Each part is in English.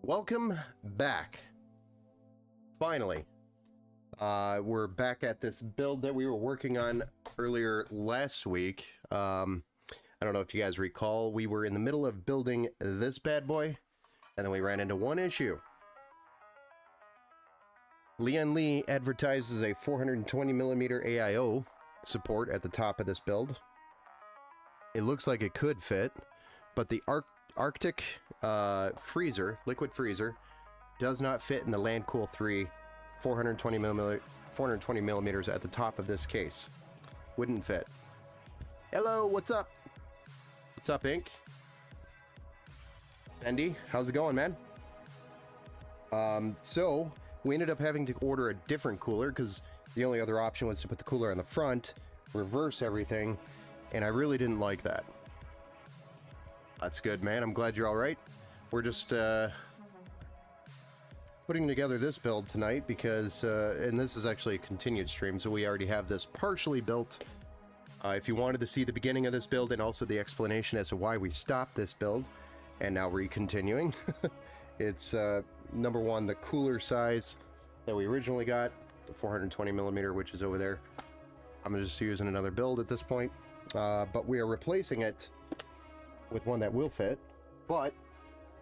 Welcome back. Finally, we're back at this build that we were working on earlier last week. I don't know if you guys recall, we were in the middle of building this bad boy, and then we ran into one issue. Lian Li advertises a 420mm AIO support at the top of this build. It looks like it could fit, but the Arctic freezer, liquid freezer, does not fit in the Landcool 3 420 millimeters at the top of this case. Wouldn't fit. Hello, what's up? What's up, Ink? Andy, how's it going, man? So we ended up having to order a different cooler because the only other option was to put the cooler on the front, reverse everything, and I really didn't like that. That's good, man. I'm glad you're all right. We're just putting together this build tonight because, and this is actually a continued stream, so we already have this partially built. If you wanted to see the beginning of this build and also the explanation as to why we stopped this build and now re-continuing, it's number one, the cooler size that we originally got, the 420mm, which is over there. I'm just using another build at this point, but we are replacing it with one that will fit. But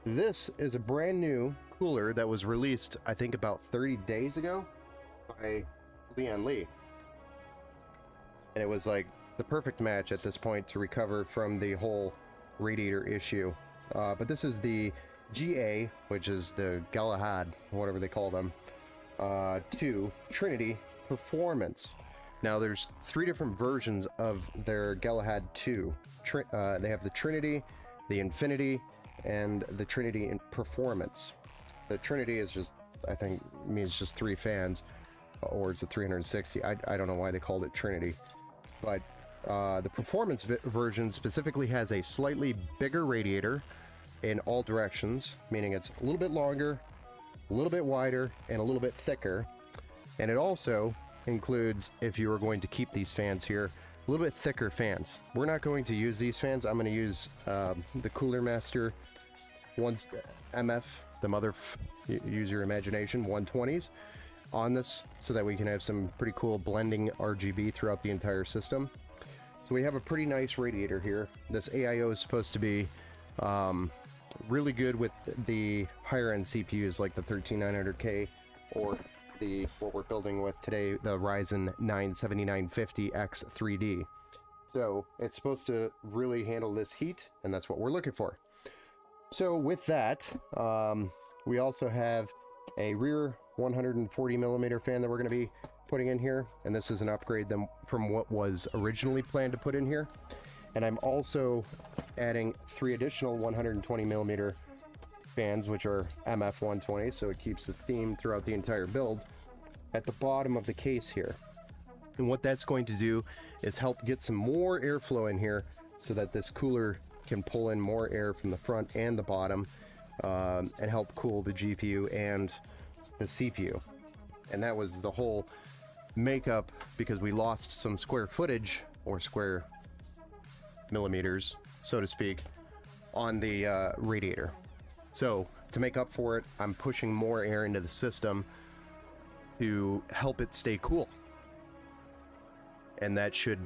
this is a brand new cooler that was released, I think, about 30 days ago by Lian Li, and it was like the perfect match at this point to recover from the whole radiator issue. But this is the GA, which is the Galahad, whatever they call them, 2 Trinity Performance. Now there's 3 different versions of their Galahad 2. They have the Trinity, the Infinity, and the Trinity in Performance. The Trinity is just, I think, means just 3 fans, or it's a 360. I don't know why they called it Trinity. But the Performance version specifically has a slightly bigger radiator in all directions, meaning it's a little bit longer, a little bit wider, and a little bit thicker. And it also includes, if you were going to keep these fans here, a little bit thicker fans. We're not going to use these fans. I'm going to use the Cooler Master MF, the mother, use your imagination, 120s on this, so that we can have some pretty cool blending RGB throughout the entire system. So we have a pretty nice radiator here. This AIO is supposed to be really good with the higher end CPUs like the 13900K or what we're building with today, the Ryzen 9 7950X 3D. So it's supposed to really handle this heat, and that's what we're looking for. So with that, we also have a rear 140mm fan that we're going to be putting in here, and this is an upgrade from what was originally planned to put in here. And I'm also adding 3 additional 120 millimeter fans, which are MF 120, so it keeps the theme throughout the entire build, at the bottom of the case here. And what that's going to do is help get some more airflow in here so that this cooler can pull in more air from the front and the bottom, and help cool the GPU and the CPU. And that was the whole makeup, because we lost some square footage, or square millimeters, so to speak, on the radiator. So to make up for it, I'm pushing more air into the system to help it stay cool. And that should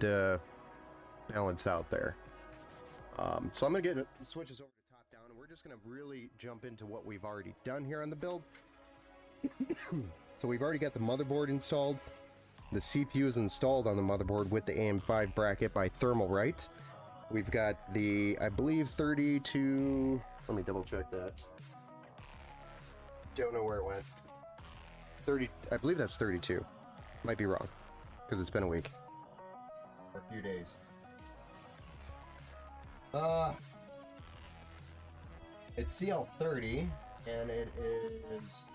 balance out there. So I'm going to get the switches over to top down, and we're just going to really jump into what we've already done here on the build. So we've already got the motherboard installed. The CPU is installed on the motherboard with the AM5 bracket by Thermalright. We've got the, I believe, 32... Let me double check that. Don't know where it went. 30... I believe that's 32. Might be wrong, because it's been a week. Or a few days. It's CL30, and it is...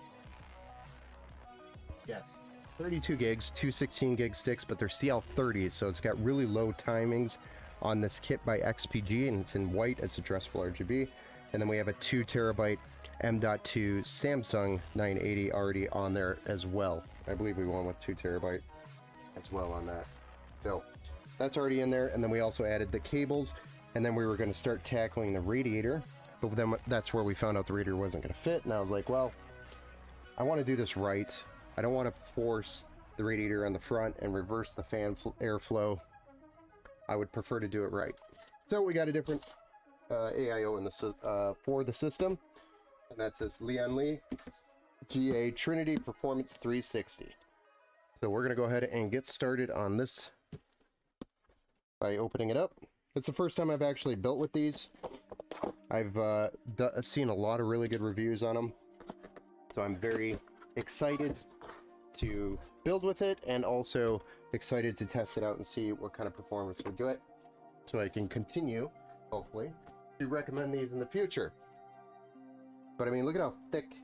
Yes. 32 gigs, two 16 gig sticks, but they're CL30s, so it's got really low timings on this kit by XPG, and it's in white. It's addressable RGB. And then we have a 2 terabyte M.2 Samsung 980 already on there as well. I believe we went with 2 terabyte as well on that. So that's already in there. And then we also added the cables, and then we were going to start tackling the radiator, but then that's where we found out the radiator wasn't going to fit. And I was like, well, I want to do this right. I don't want to force the radiator on the front and reverse the fan airflow. I would prefer to do it right. So we got a different AIO in the for the system, and that's this Lian Li GA Trinity Performance 360. So we're going to go ahead and get started on this by opening it up. It's the first time I've actually built with these. I've seen a lot of really good reviews on them, so I'm very excited to build with it, and also excited to test it out and see what kind of performance we get, so I can continue, hopefully, to recommend these in the future. But I mean, look at how thick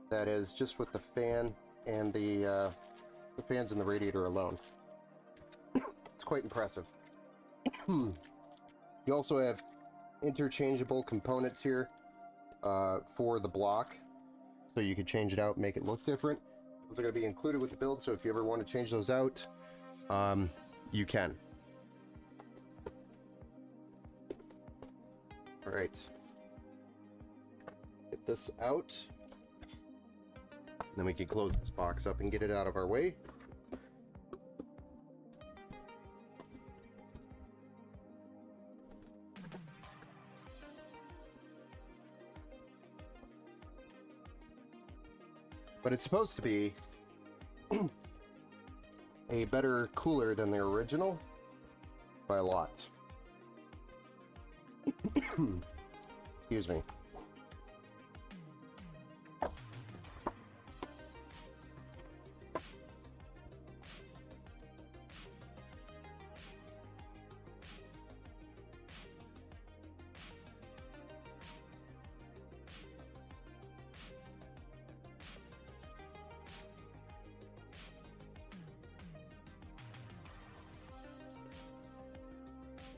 that is, just with the fan and the fans and the radiator alone. It's quite impressive. You also have interchangeable components here for the block, so you could change it out and make it look different. Those are going to be included with the build, so if you ever want to change those out, you can. Alright. Get this out. And then we can close this box up and get it out of our way. But it's supposed to be a better cooler than the original by a lot. Excuse me.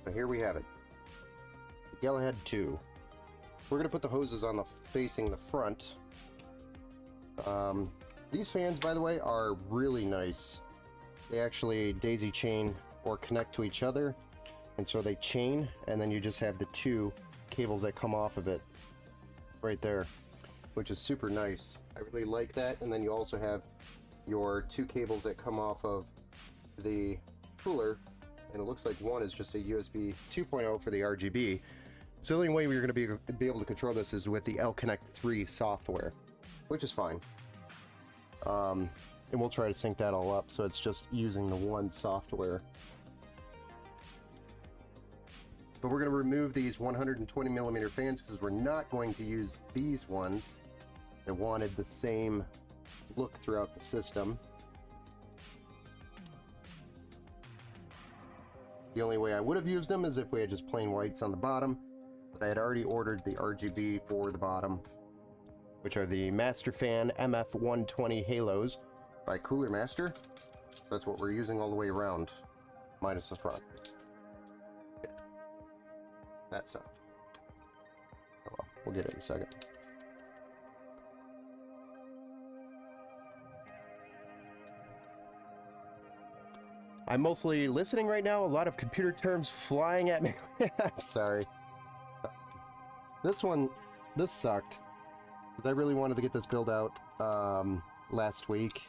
So here we have it. The Galahad 2. We're going to put the hoses on the facing the front. These fans, by the way, are really nice. They actually daisy chain or connect to each other, and so they chain, and then you just have the 2 cables that come off of it right there, which is super nice. I really like that. And then you also have your 2 cables that come off of the cooler, and it looks like one is just a USB 2.0 for the RGB. So the only way we're going to be able to control this is with the L-Connect 3 software, which is fine. And we'll try to sync that all up, so it's just using the one software. But we're going to remove these 120 millimeter fans because we're not going to use these ones that wanted the same look throughout the system. The only way I would have used them is if we had just plain whites on the bottom, but I had already ordered the RGB for the bottom, which are the Master Fan MF120 Halos by Cooler Master. So that's what we're using all the way around, minus the front. Yeah. That's up. Oh well, we'll get it in a second. I'm mostly listening right now, a lot of computer terms flying at me. I'm sorry. This sucked. Because I really wanted to get this build out last week.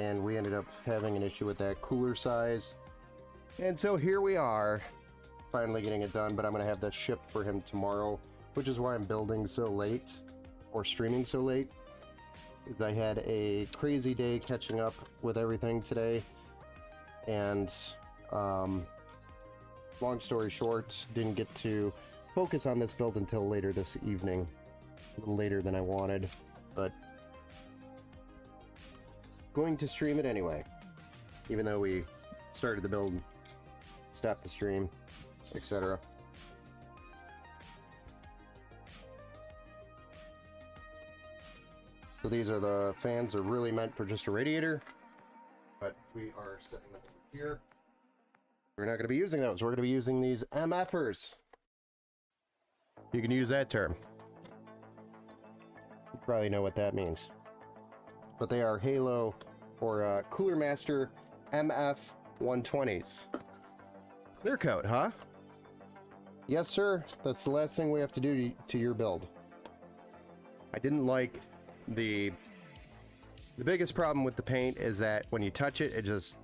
And we ended up having an issue with that cooler size. And so here we are, finally getting it done, but I'm going to have that shipped for him tomorrow, which is why I'm building so late, or streaming so late. Because I had a crazy day catching up with everything today. And long story short, didn't get to focus on this build until later this evening. A little later than I wanted, but going to stream it anyway. Even though we started the build, stopped the stream, etc. So these are the fans, are really meant for just a radiator, but we are setting them over here. We're not going to be using those. We're going to be using these MFers. You can use that term. You probably know what that means. But they are Halo or Cooler Master MF120s. Clear coat, huh? Yes, sir. That's the last thing we have to do to your build. I didn't like the biggest problem with the paint is that when you touch it, it just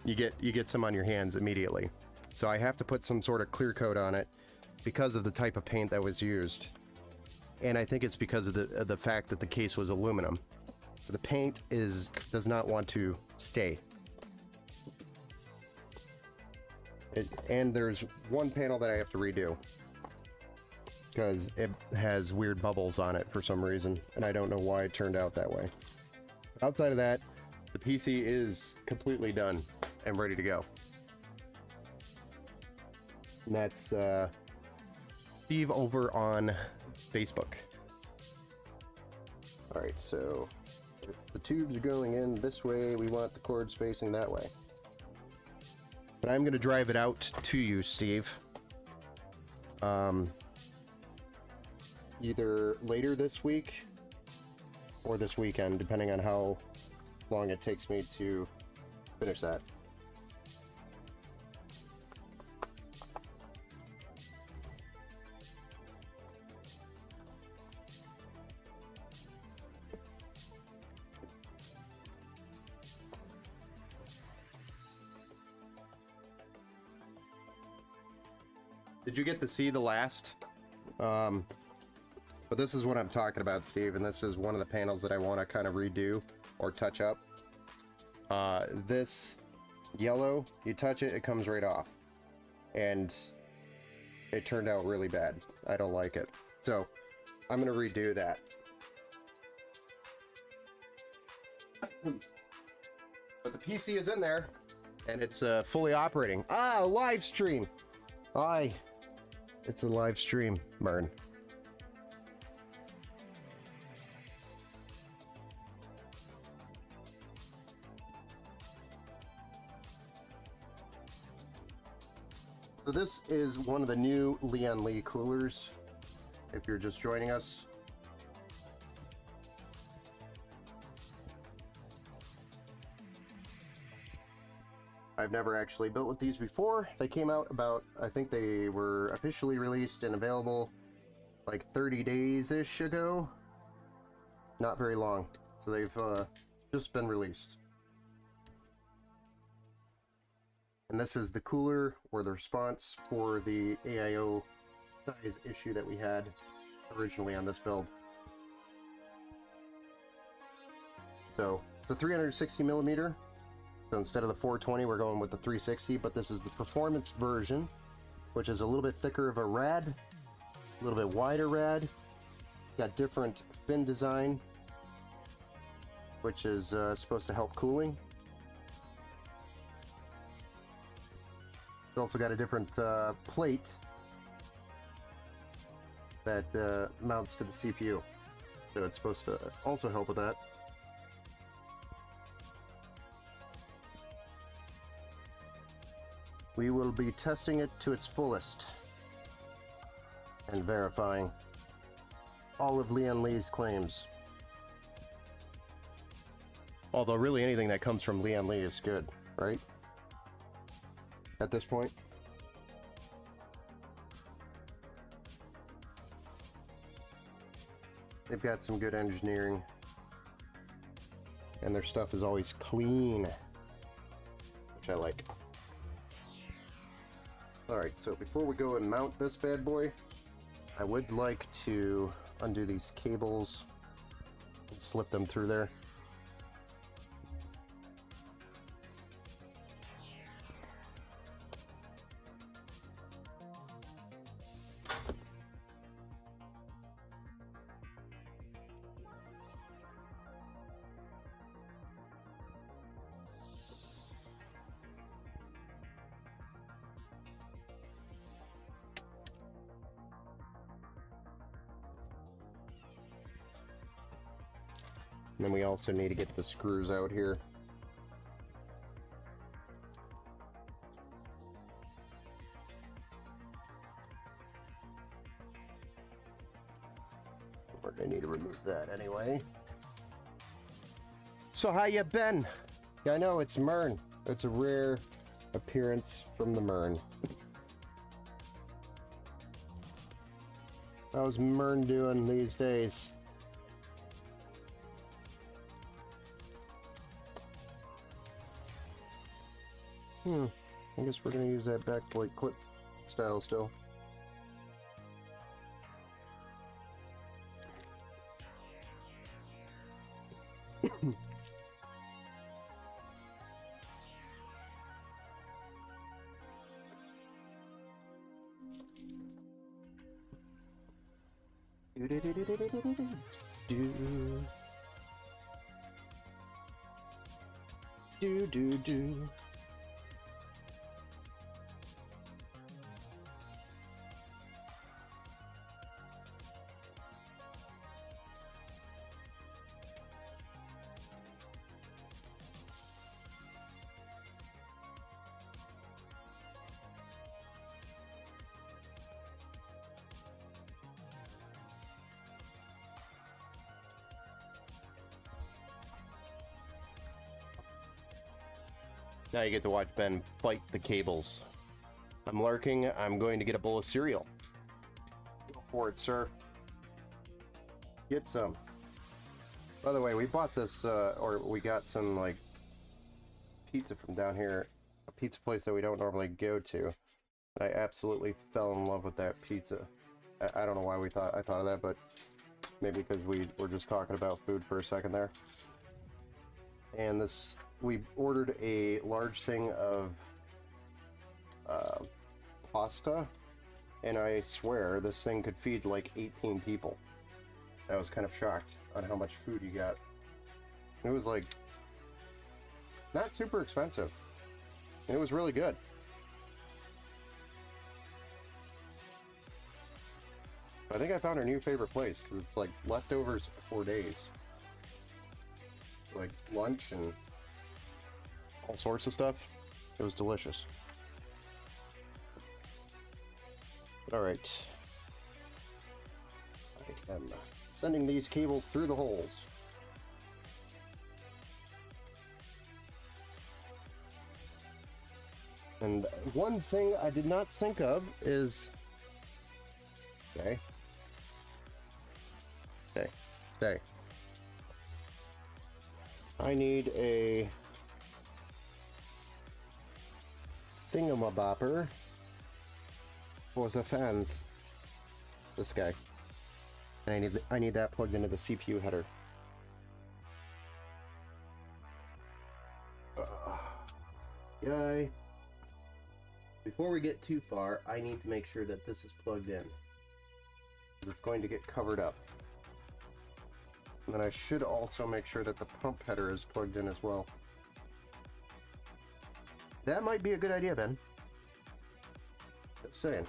you get some on your hands immediately. So I have to put some sort of clear coat on it because of the type of paint that was used. And I think it's because of the fact that the case was aluminum. So the paint does not want to stay. And there's one panel that I have to redo because it has weird bubbles on it for some reason, and I don't know why it turned out that way. But outside of that, the PC is completely done and ready to go. And that's Steve over on Facebook. Alright, so if the tubes are going in this way, we want the cords facing that way. But I'm going to drive it out to you, Steve. Either later this week or this weekend, depending on how long it takes me to finish that. Did you get to see the last? But this is what I'm talking about, Steve, and this is one of the panels that I want to kind of redo or touch up. This yellow, you touch it, it comes right off. And it turned out really bad. I don't like it. So, I'm going to redo that. But the PC is in there, and it's fully operating. Ah, live stream! Aye. It's a live stream, Mern. So this is one of the new Leon Lee coolers, if you're just joining us. I've never actually built with these before. They came out about, I think they were officially released and available like 30 days-ish ago. Not very long. So they've just been released. And this is the cooler, or the response for the AIO size issue that we had originally on this build. So it's a 360 millimeter. So instead of the 420, we're going with the 360, but this is the performance version, which is a little bit thicker of a rad, a little bit wider rad. It's got different fin design, which is supposed to help cooling. It's also got a different plate that mounts to the CPU. So it's supposed to also help with that. We will be testing it to its fullest and verifying all of Lian Li's claims. Although really anything that comes from Lian Li is good, right? At this point. They've got some good engineering. And their stuff is always clean, which I like. Alright, so before we go and mount this bad boy, I would like to undo these cables and slip them through there. And then we also need to get the screws out here. We're gonna need to remove that anyway. So how you been? Yeah, I know it's Mern. It's a rare appearance from the Mern. How's Mern doing these days? I guess we're gonna use that backplate clip style still. Do. Now you get to watch Ben fight the cables. I'm lurking. I'm going to get a bowl of cereal. Go for it, sir. Get some. By the way, we bought this, or we got some, like, pizza from down here. A pizza place that we don't normally go to. I absolutely fell in love with that pizza. I don't know why I thought of that, but maybe because we were just talking about food for a second there. And this... We ordered a large thing of pasta, and I swear this thing could feed like 18 people. I was kind of shocked on how much food you got. It was like not super expensive. It was really good. I think I found our new favorite place because it's like leftovers for 4 days. Like lunch and all sorts of stuff. It was delicious. Alright. I am sending these cables through the holes. And one thing I did not think of is... Okay. I need a... thingamabopper for the fans. This guy. And I need that plugged into the CPU header. Guy. Before we get too far, I need to make sure that this is plugged in. It's going to get covered up. And then I should also make sure that the pump header is plugged in as well. That might be a good idea, Ben. Just saying.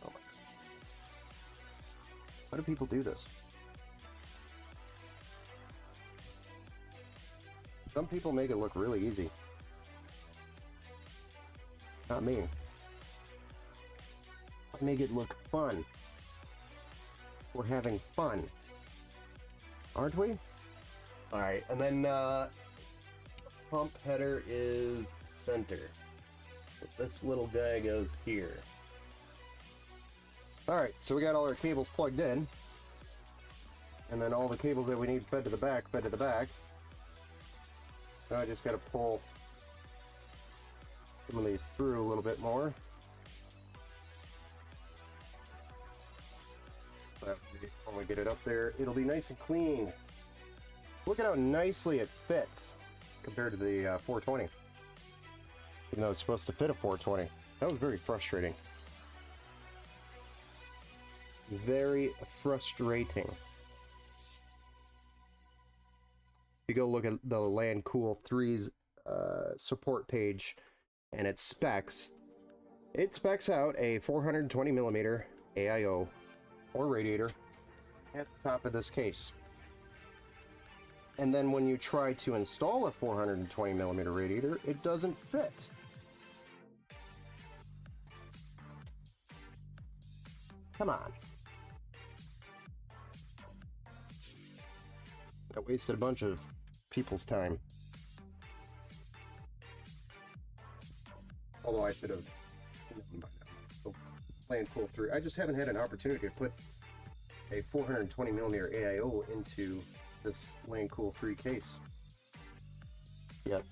Oh my God. How do people do this? Some people make it look really easy. Not me. I make it look fun. We're having fun. Aren't we? Alright, and then pump header is center. This little guy goes here. Alright, so we got all our cables plugged in. And then all the cables that we need fed to the back, fed to the back. Now I just gotta pull some of these through a little bit more. But when we get it up there, it'll be nice and clean. Look at how nicely it fits compared to the 420. Even though it's supposed to fit a 420. That was very frustrating. Very frustrating. You go look at the LandCool 3's support page and its specs. It specs out a 420mm AIO or radiator at the top of this case. And then when you try to install a 420mm radiator, it doesn't fit. Come on. I wasted a bunch of people's time. Although I should have known by now. So, LandCool 3. I just haven't had an opportunity to put a 420mm AIO into this LandCool 3 case yet.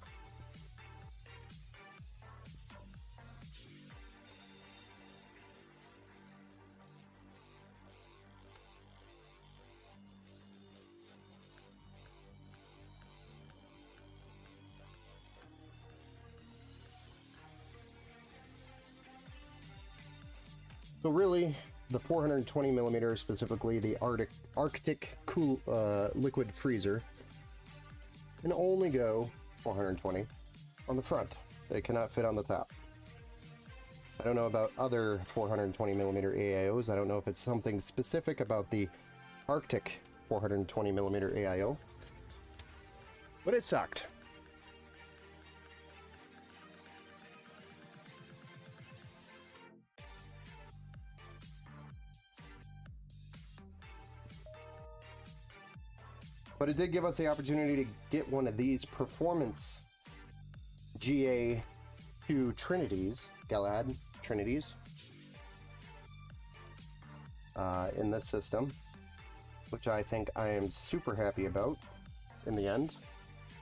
So really, the 420mm, specifically the Arctic cool liquid freezer, can only go 420 on the front. They cannot fit on the top. I don't know about other 420mm AIOs. I don't know if it's something specific about the Arctic 420mm AIO, but it sucked. But it did give us the opportunity to get one of these performance GA2 Trinities, Galahad Trinities, in this system, which I think I am super happy about in the end,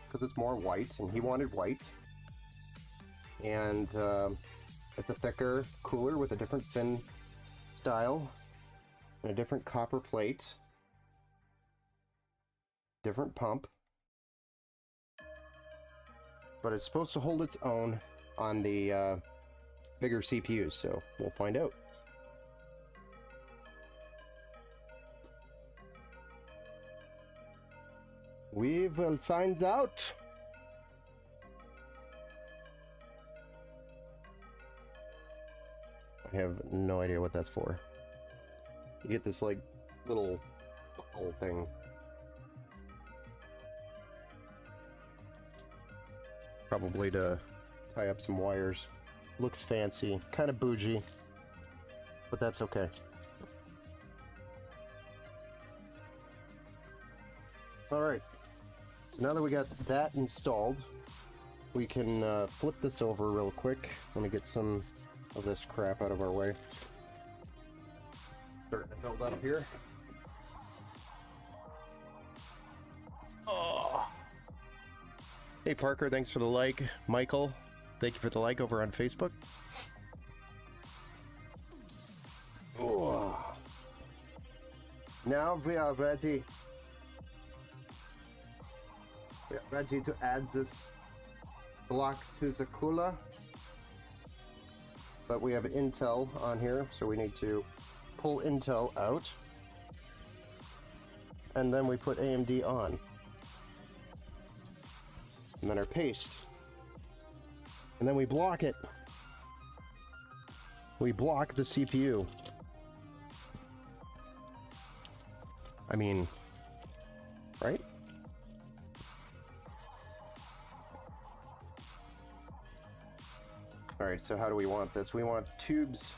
because it's more white, and he wanted white, and it's a thicker cooler with a different fin style and a different copper plate. Different pump, but it's supposed to hold its own on the bigger CPUs, so we'll find out. We will find out. I have no idea what that's for. You get this like little buckle thing. Probably to tie up some wires. Looks fancy, kind of bougie, but that's okay. Alright, so now that we got that installed, we can flip this over real quick. Let me get some of this crap out of our way. Starting to build up here. Oh. Hey Parker, thanks for the like. Michael, thank you for the like over on Facebook. Oh. Now we are ready. We are ready to add this block to Zakula. But we have Intel on here, so we need to pull Intel out. And then we put AMD on. And then our paste. And then we block it. We block the CPU. I mean, right? Alright, so how do we want this? We want tubes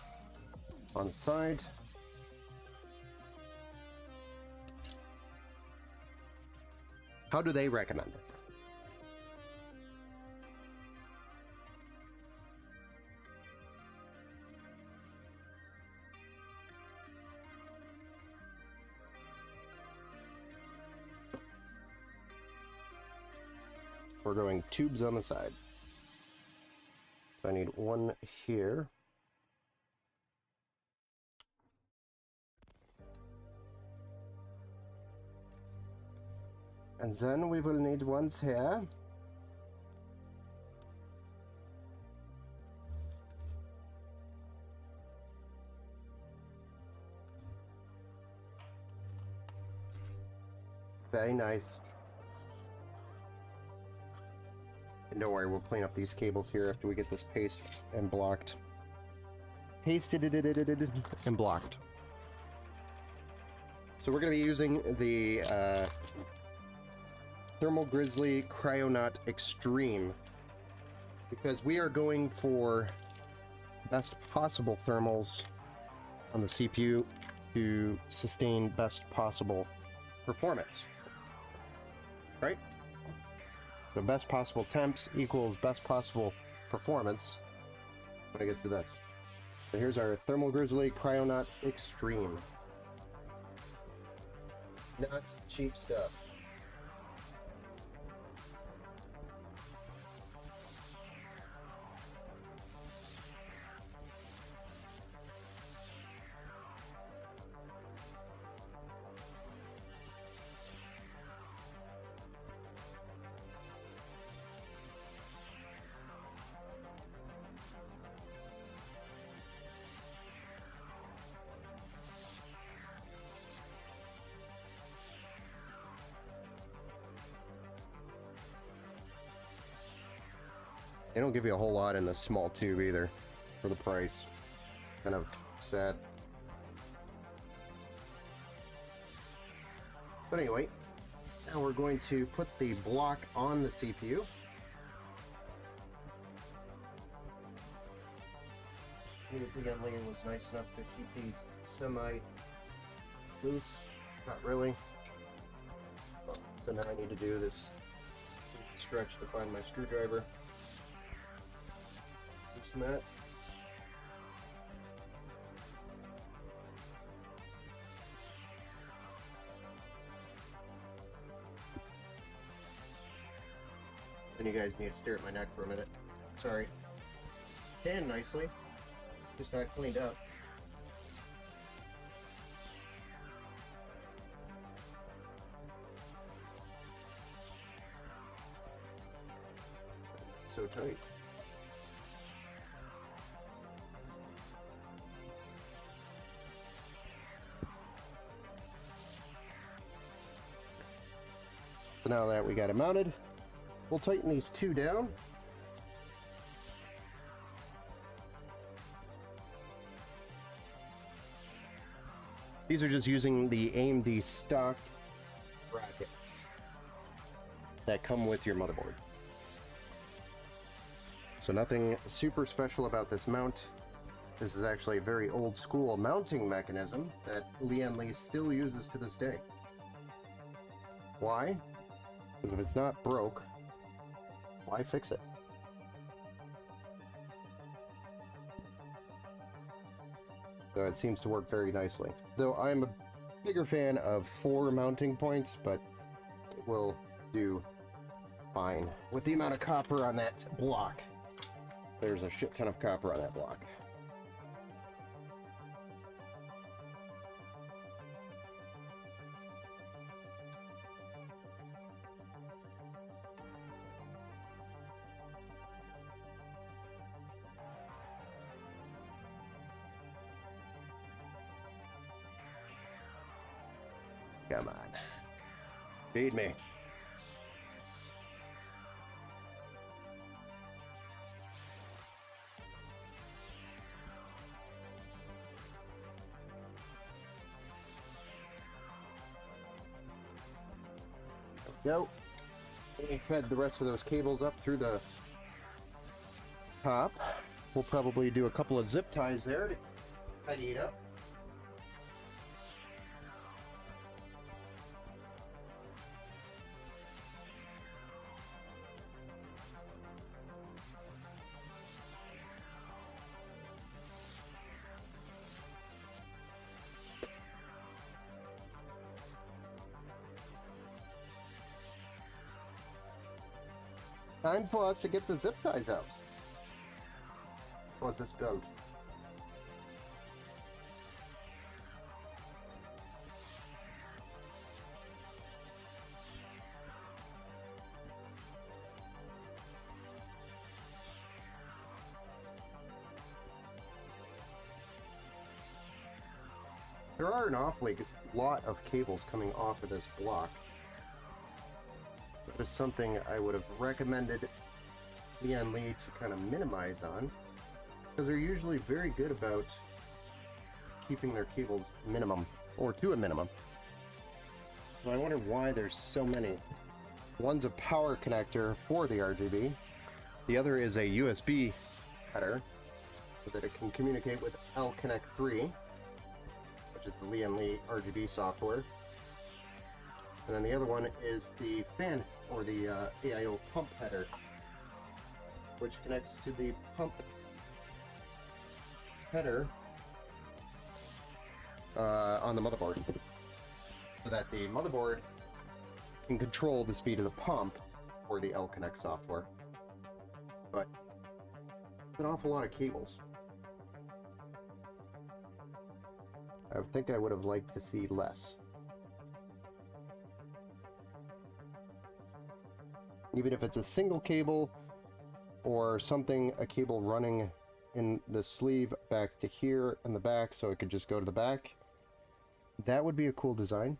on the side. How do they recommend it? We're going tubes on the side. So I need one here. And then we will need ones here. Very nice. And don't worry, we'll clean up these cables here after we get this paste and blocked. Pasted and blocked. So we're going to be using the Thermal Grizzly Cryonaut Extreme because we are going for best possible thermals on the CPU to sustain best possible performance. Right? So best possible temps equals best possible performance when it gets to this. So here's our Thermal Grizzly Cryonaut Extreme. Not cheap stuff. They don't give you a whole lot in the small tube either for the price. Kind of sad. But anyway, now we're going to put the block on the CPU. Leon was nice enough to keep these semi loose. Not really. So now I need to do this stretch to find my screwdriver. Loosen that. Then you guys need to stare at my neck for a minute. Sorry. Tan nicely, just not cleaned up. It's so tight. So now that we got it mounted, we'll tighten these two down. These are just using the AMD stock brackets that come with your motherboard. So nothing super special about this mount. This is actually a very old school mounting mechanism that Lian Li still uses to this day. Why? Because if it's not broke, why fix it? So it seems to work very nicely. Though I'm a bigger fan of 4 mounting points, but it will do fine. With the amount of copper on that block, there's a shit ton of copper on that block. Come on. Feed me. Go. We fed the rest of those cables up through the top. We'll probably do a couple of zip ties there to tidy it up. Time for us to get the zip ties out. What was this build? There are an awfully lot of cables coming off of this block. That is something I would have recommended Leon Lee to kind of minimize on, because they're usually very good about keeping their cables minimum, or to a minimum. So I wonder why there's so many. One's a power connector for the RGB, the other is a USB header so that it can communicate with L-Connect 3, which is the Leon Lee RGB software. And then the other one is the fan, or the AIO pump header, which connects to the pump header on the motherboard, so that the motherboard can control the speed of the pump for the L-Connect software. But it's an awful lot of cables. I think I would have liked to see less. Even if it's a single cable or something, a cable running in the sleeve back to here in the back so it could just go to the back, that would be a cool design.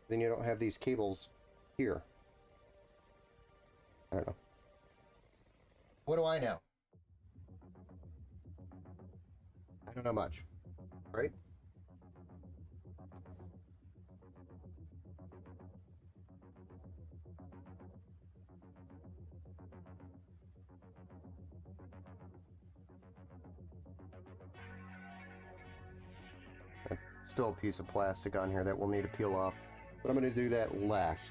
Then you don't have these cables here. I don't know. What do I know? I don't know much, right? Still a piece of plastic on here that we'll need to peel off, but I'm going to do that last.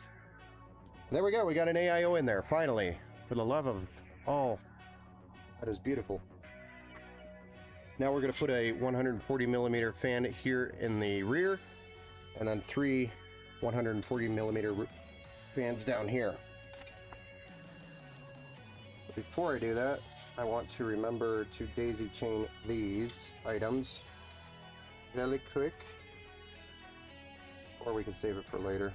There we go, we got an AIO in there, finally, for the love of all. That is beautiful. Now we're going to put a 140 millimeter fan here in the rear, and then 3 140 millimeter fans down here. Before I do that, I want to remember to daisy chain these items really quick, or we can save it for later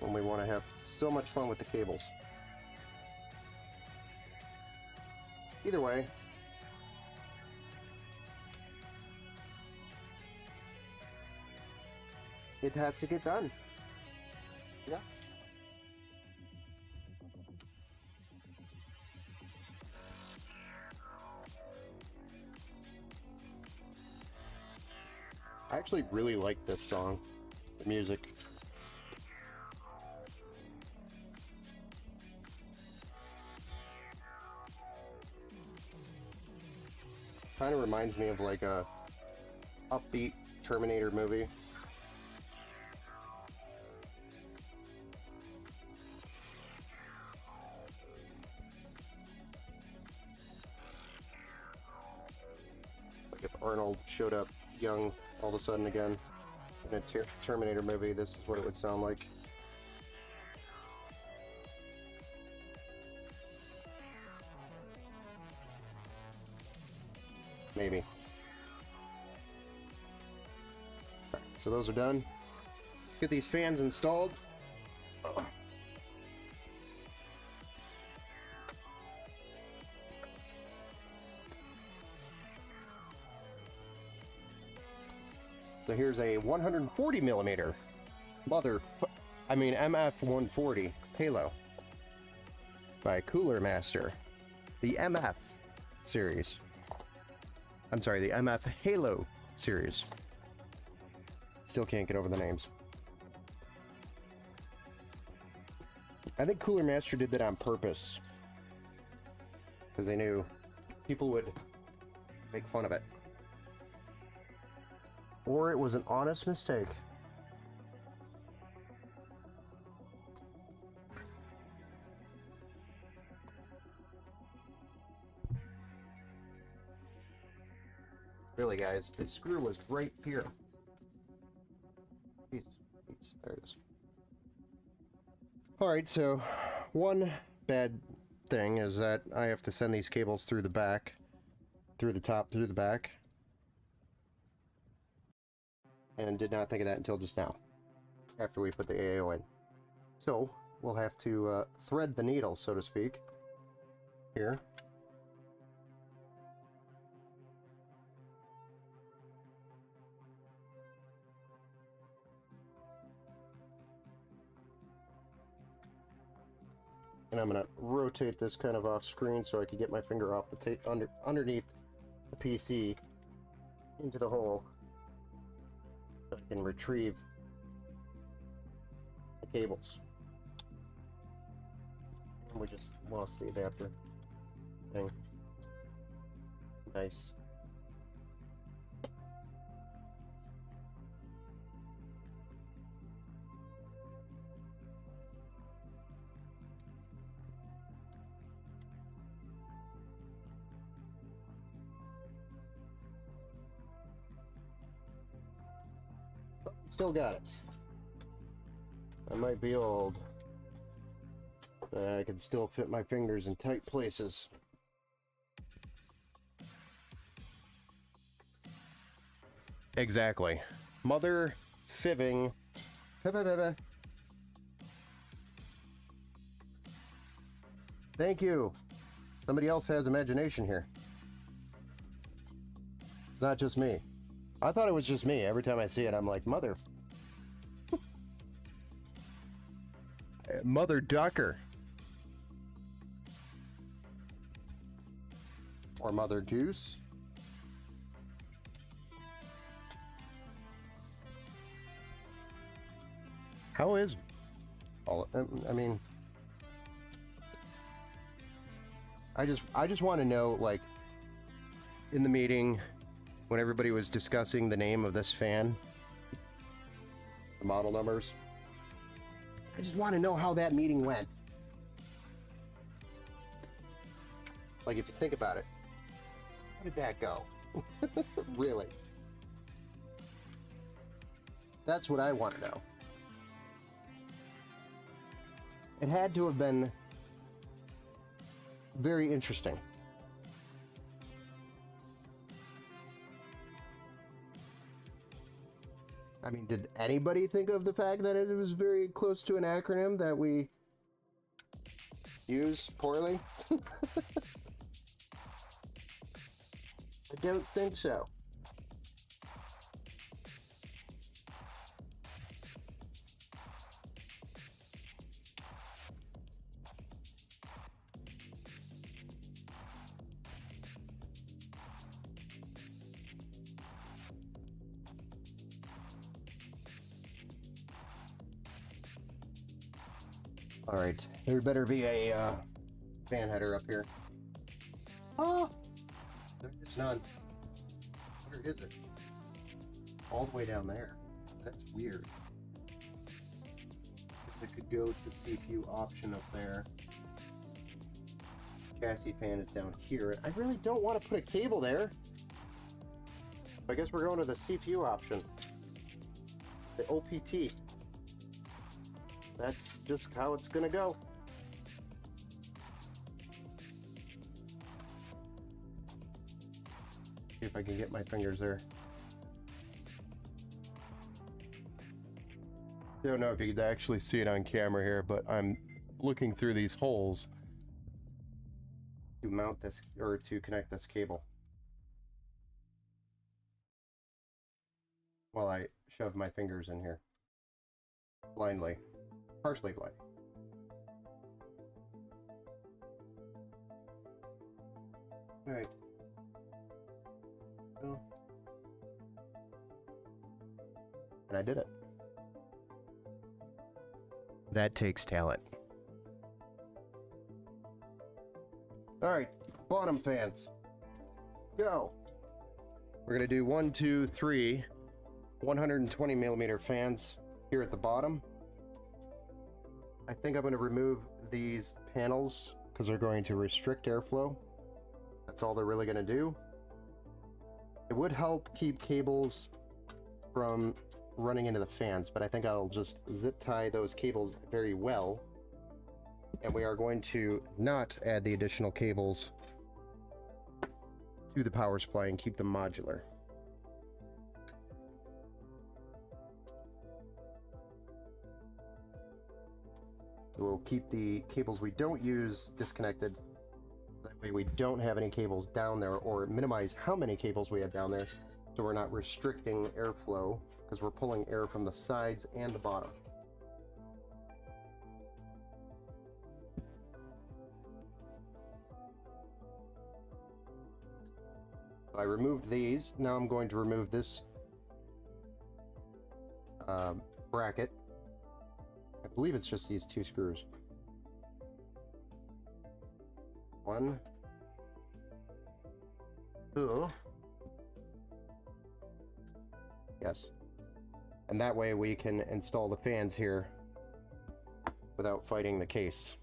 when we want to have so much fun with the cables. Either way, it has to get done. Yes. I actually really like this song, the music. Kind of reminds me of like a upbeat Terminator movie. Like if Arnold showed up young all of a sudden again in a Terminator movie, this is what it would sound like. Maybe. Right, so those are done. Let's get these fans installed. So here's a 140 millimeter MF 140 Halo by Cooler Master. The MF series. I'm sorry, the MF Halo series. Still can't get over the names. I think Cooler Master did that on purpose, because they knew people would make fun of it. Or it was an honest mistake. Really, guys, the screw was right here. There it is. Alright, so one bad thing is that I have to send these cables through the back, through the top, through the back. And did not think of that until just now, after we put the AO in. So, we'll have to thread the needle, so to speak, here. And I'm going to rotate this kind of off screen so I can get my finger off the tape underneath the PC into the hole. So I can retrieve the cables. And we just lost the adapter thing. Nice. Still got it. I might be old, but I can still fit my fingers in tight places. Exactly. Mother fiving. Thank you. Somebody else has imagination here. It's not just me. I thought it was just me. Every time I see it, I'm like, mother. Mother ducker. Or mother goose. How is all? I mean, I just want to know, like, in the meeting, when everybody was discussing the name of this fan, the model numbers, I just want to know how that meeting went. Like, if you think about it, how did that go? Really? That's what I want to know. It had to have been very interesting. I mean, did anybody think of the fact that it was very close to an acronym that we use poorly? I don't think so. All right, there better be a fan header up here. Oh, there is none. Where is it? All the way down there. That's weird. Guess I could go to CPU option up there. Chassis fan is down here. I really don't want to put a cable there. I guess we're going to the CPU option. The OPT. That's just how it's gonna go. See if I can get my fingers there. Don't know if you could actually see it on camera here, but I'm looking through these holes to mount this, or to connect this cable. while I shove my fingers in here. Blindly. Partially blind. Alright. Oh. And I did it. That takes talent. Alright, bottom fans. Go! We're gonna do 1, 2, 3 120 millimeter fans here at the bottom. I think I'm gonna remove these panels because they're going to restrict airflow. That's all they're really gonna do. It would help keep cables from running into the fans, but I think I'll just zip tie those cables very well. And we are going to not add the additional cables to the power supply and keep them modular. We'll keep the cables we don't use disconnected. That way we don't have any cables down there, or minimize how many cables we have down there, so we're not restricting airflow, because we're pulling air from the sides and the bottom. I removed these. Now I'm going to remove this bracket. I believe it's just these 2 screws. 1, 2. Yes. And that way we can install the fans here without fighting the case.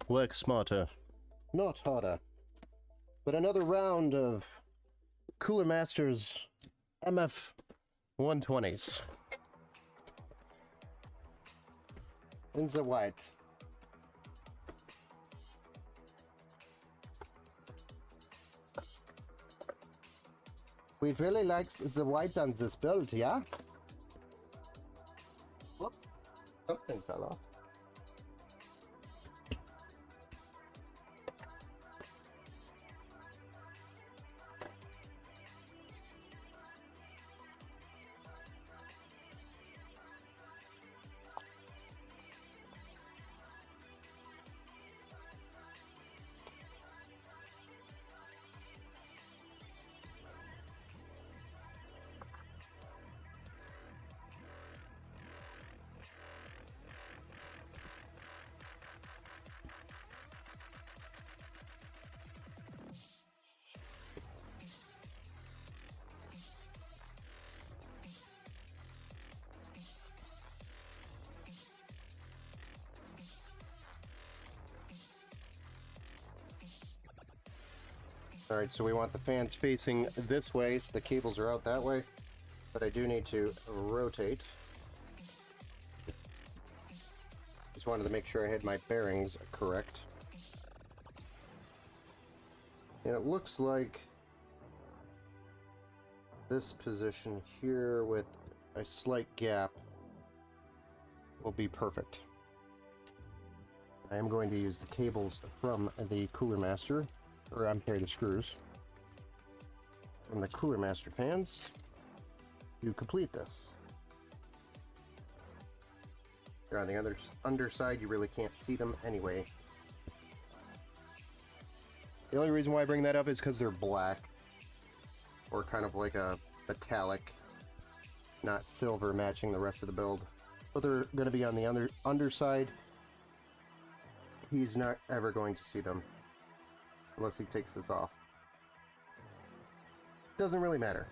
Work smarter, not harder. But another round of Cooler Masters MF 120s. In the white. We really like the white on this build, yeah? Whoops, something fell off. Alright, so we want the fans facing this way, so the cables are out that way. But I do need to rotate. Just wanted to make sure I had my bearings correct. And it looks like this position here with a slight gap will be perfect. I am going to use the cables from the Cooler Master, or I'm sorry, the screws from the Cooler Master fans to complete this. They're on the other underside, you really can't see them anyway. The only reason why I bring that up is because they're black, or kind of like a metallic, not silver, matching the rest of the build. But they're going to be on the underside. He's not ever going to see them unless he takes this off. Doesn't really matter.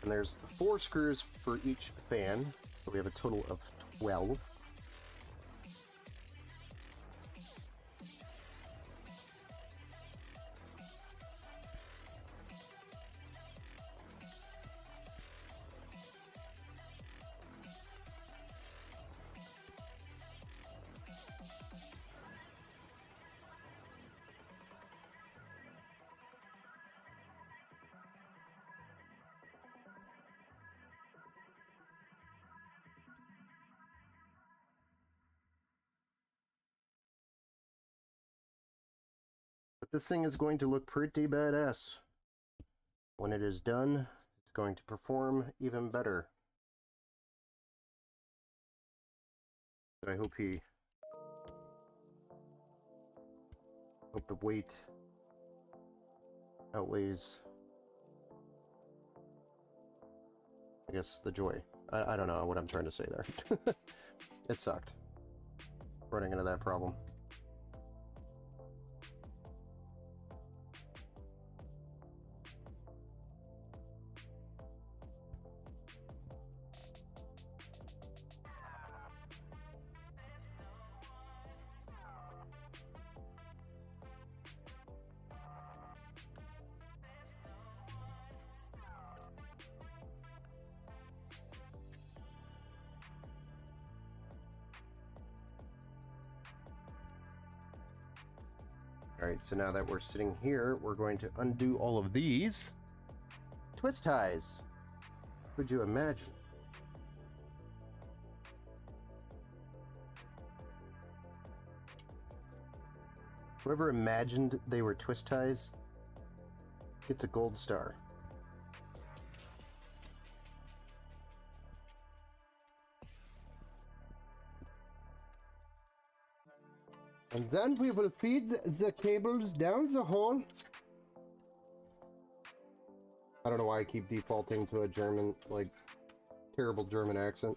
And there's 4 screws for each fan, so we have a total of 12. But this thing is going to look pretty badass. When it is done, it's going to perform even better. I hope the weight outweighs, I guess, the joy. I don't know what I'm trying to say there. It sucked running into that problem. Alright, so now that we're sitting here, we're going to undo all of these twist ties. Could you imagine? Whoever imagined they were twist ties gets a gold star. And then we will feed the cables down the hole. I don't know why I keep defaulting to a German, like, terrible German accent.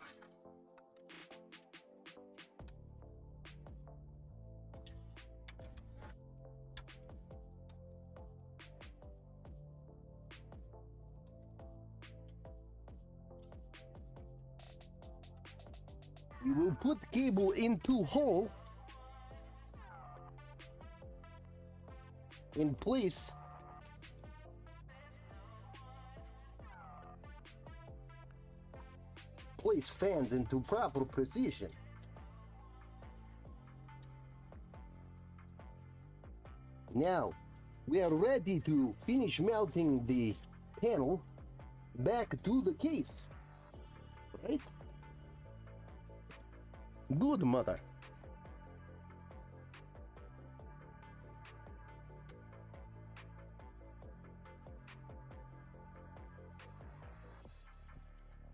We will put cable into hole in place. Place fans into proper position. Now we are ready to finish mounting the panel back to the case. Right? Good mother.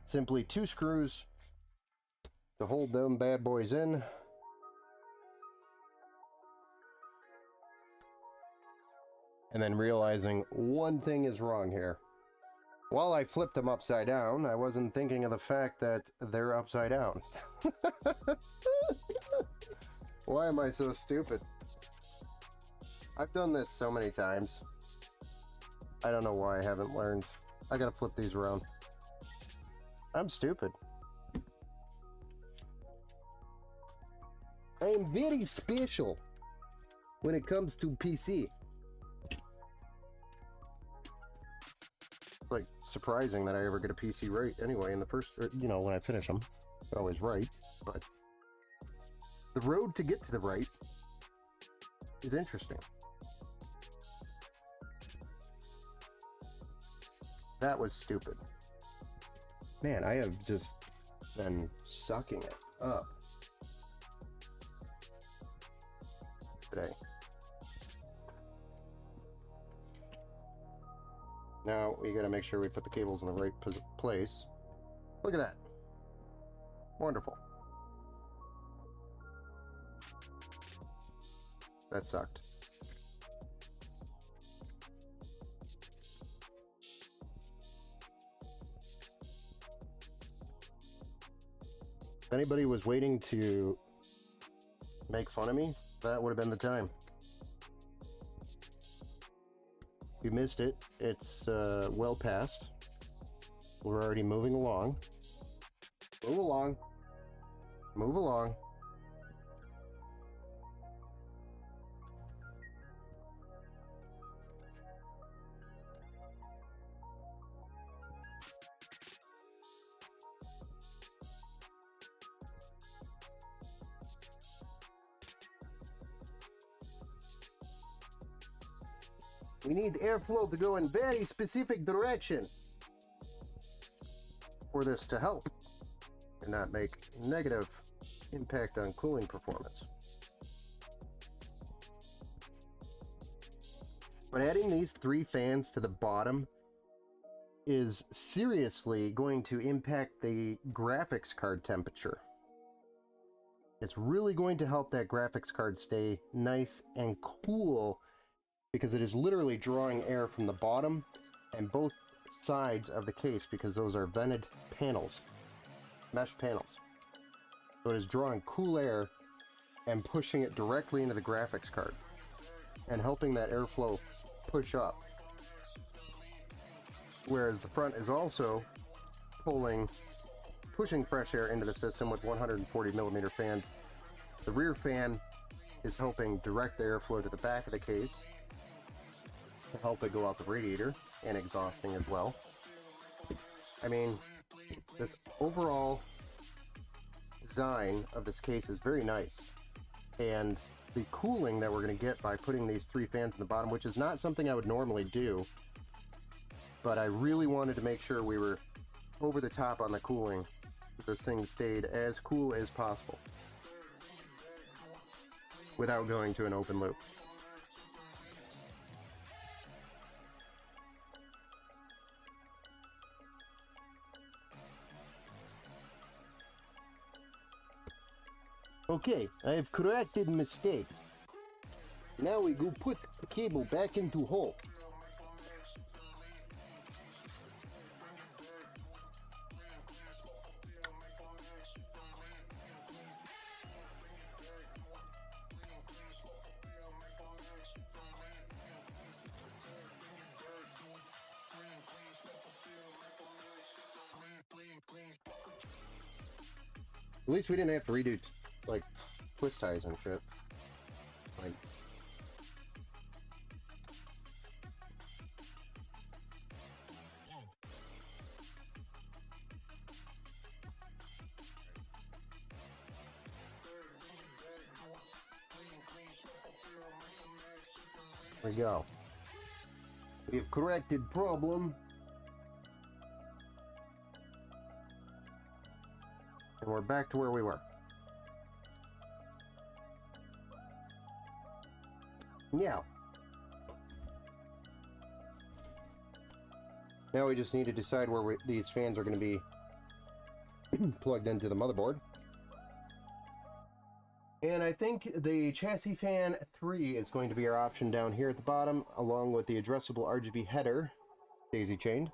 Simply 2 screws to hold them bad boys in. And then realizing one thing is wrong here. While I flipped them upside down, I wasn't thinking of the fact that they're upside down. Why am I so stupid? I've done this so many times. I don't know why I haven't learned. I gotta flip these around. I'm stupid. I am very special when it comes to PC. It's like surprising that I ever get a PC right anyway in the first, you know, when I finish them. They're always right, but the road to get to the right is interesting. That was stupid. Man, I have just been sucking it up today. Now we gotta make sure we put the cables in the right place. Look at that. Wonderful. That sucked. If anybody was waiting to make fun of me, that would have been the time. If you missed it, it's well past. We're already moving along. Move along. Move along. We need airflow to go in very specific direction for this to help and not make negative impact on cooling performance. But adding these 3 fans to the bottom is seriously going to impact the graphics card temperature. It's really going to help that graphics card stay nice and cool, because it is literally drawing air from the bottom and both sides of the case, because those are vented panels, mesh panels. So it is drawing cool air and pushing it directly into the graphics card and helping that airflow push up. Whereas the front is also pushing fresh air into the system with 140mm fans. The rear fan is helping direct the airflow to the back of the case to help it go out the radiator, and exhausting as well. I mean, this overall design of this case is very nice, and the cooling that we're going to get by putting these 3 fans in the bottom, which is not something I would normally do, but I really wanted to make sure we were over the top on the cooling. This thing stayed as cool as possible without going to an open loop. Okay, I have corrected mistake. Now we go put the cable back into hole. At least we didn't have to redo, like, twist ties and shit. Like, there we go. We have corrected problem. And we're back to where we were. Now we just need to decide where these fans are going to be plugged into the motherboard. And I think the chassis fan 3 is going to be our option down here at the bottom, along with the addressable RGB header, daisy chained.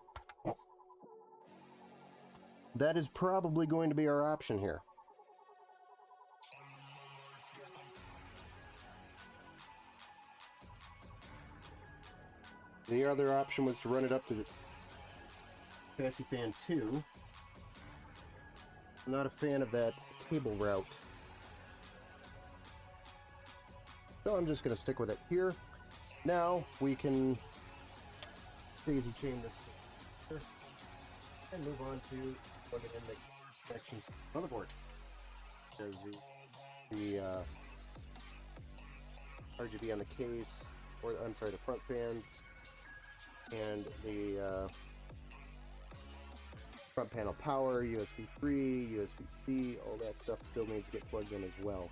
That is probably going to be our option here. The other option was to run it up to the chassis fan 2. I'm not a fan of that cable route, so I'm just going to stick with it here. Now we can daisy chain this here and move on to plug it in the connections motherboard. There's the RGB on the case, or I'm sorry, the front fans, and the front panel power, USB 3, USB-C, all that stuff still needs to get plugged in as well.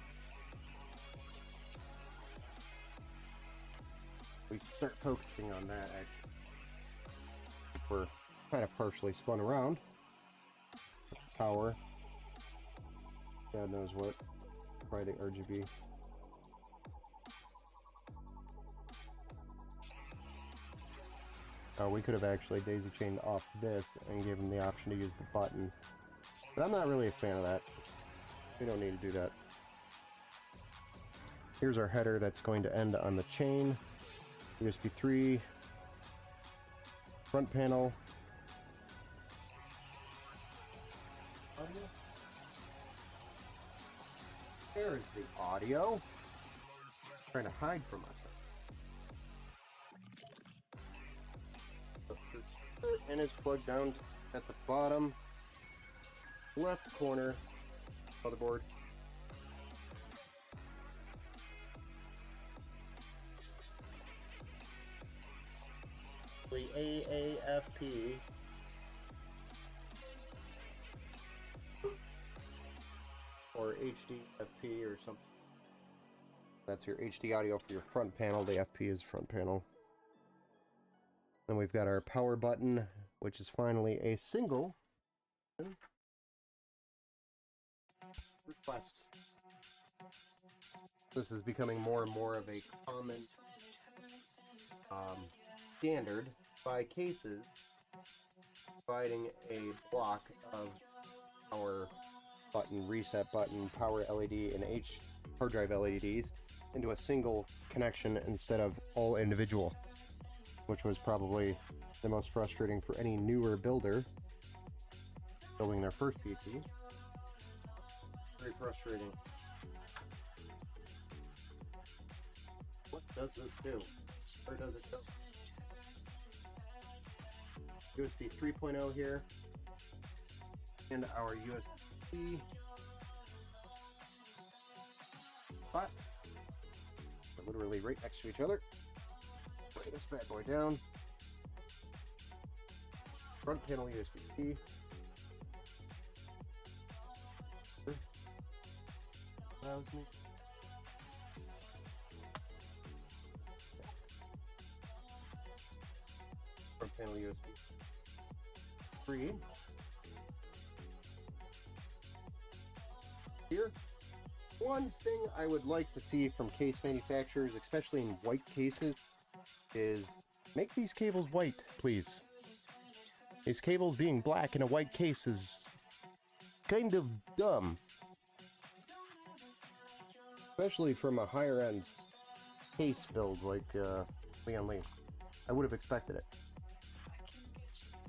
We can start focusing on that, actually. We're kind of partially spun around. Power. God knows what. Probably the RGB. We could have actually daisy chained off this and gave them the option to use the button. But I'm not really a fan of that. We don't need to do that. Here's our header that's going to end on the chain. USB 3. Front panel. Audio. There's the audio. Trying to hide from us. And it's plugged down at the bottom left corner motherboard. The AAFP or HDFP or something. That's your HD audio for your front panel. The FP is front panel. Then we've got our power button, which is finally a single. Requests. This is becoming more and more of a common standard by cases, providing a block of power button, reset button, power LED, and hard drive LEDs into a single connection instead of all individual, which was probably the most frustrating for any newer builder building their first PC. Very frustrating. What does this do? Where does it go? USB 3.0 here, and our USB spot. They're literally right next to each other. Lay this bad boy down. Front panel USB-C. Allows me. Front panel USB 3. Here, one thing I would like to see from case manufacturers, especially in white cases, is make these cables white, please. These cables being black in a white case is kind of dumb. Especially from a higher end case build like Leon Lee. I would have expected it.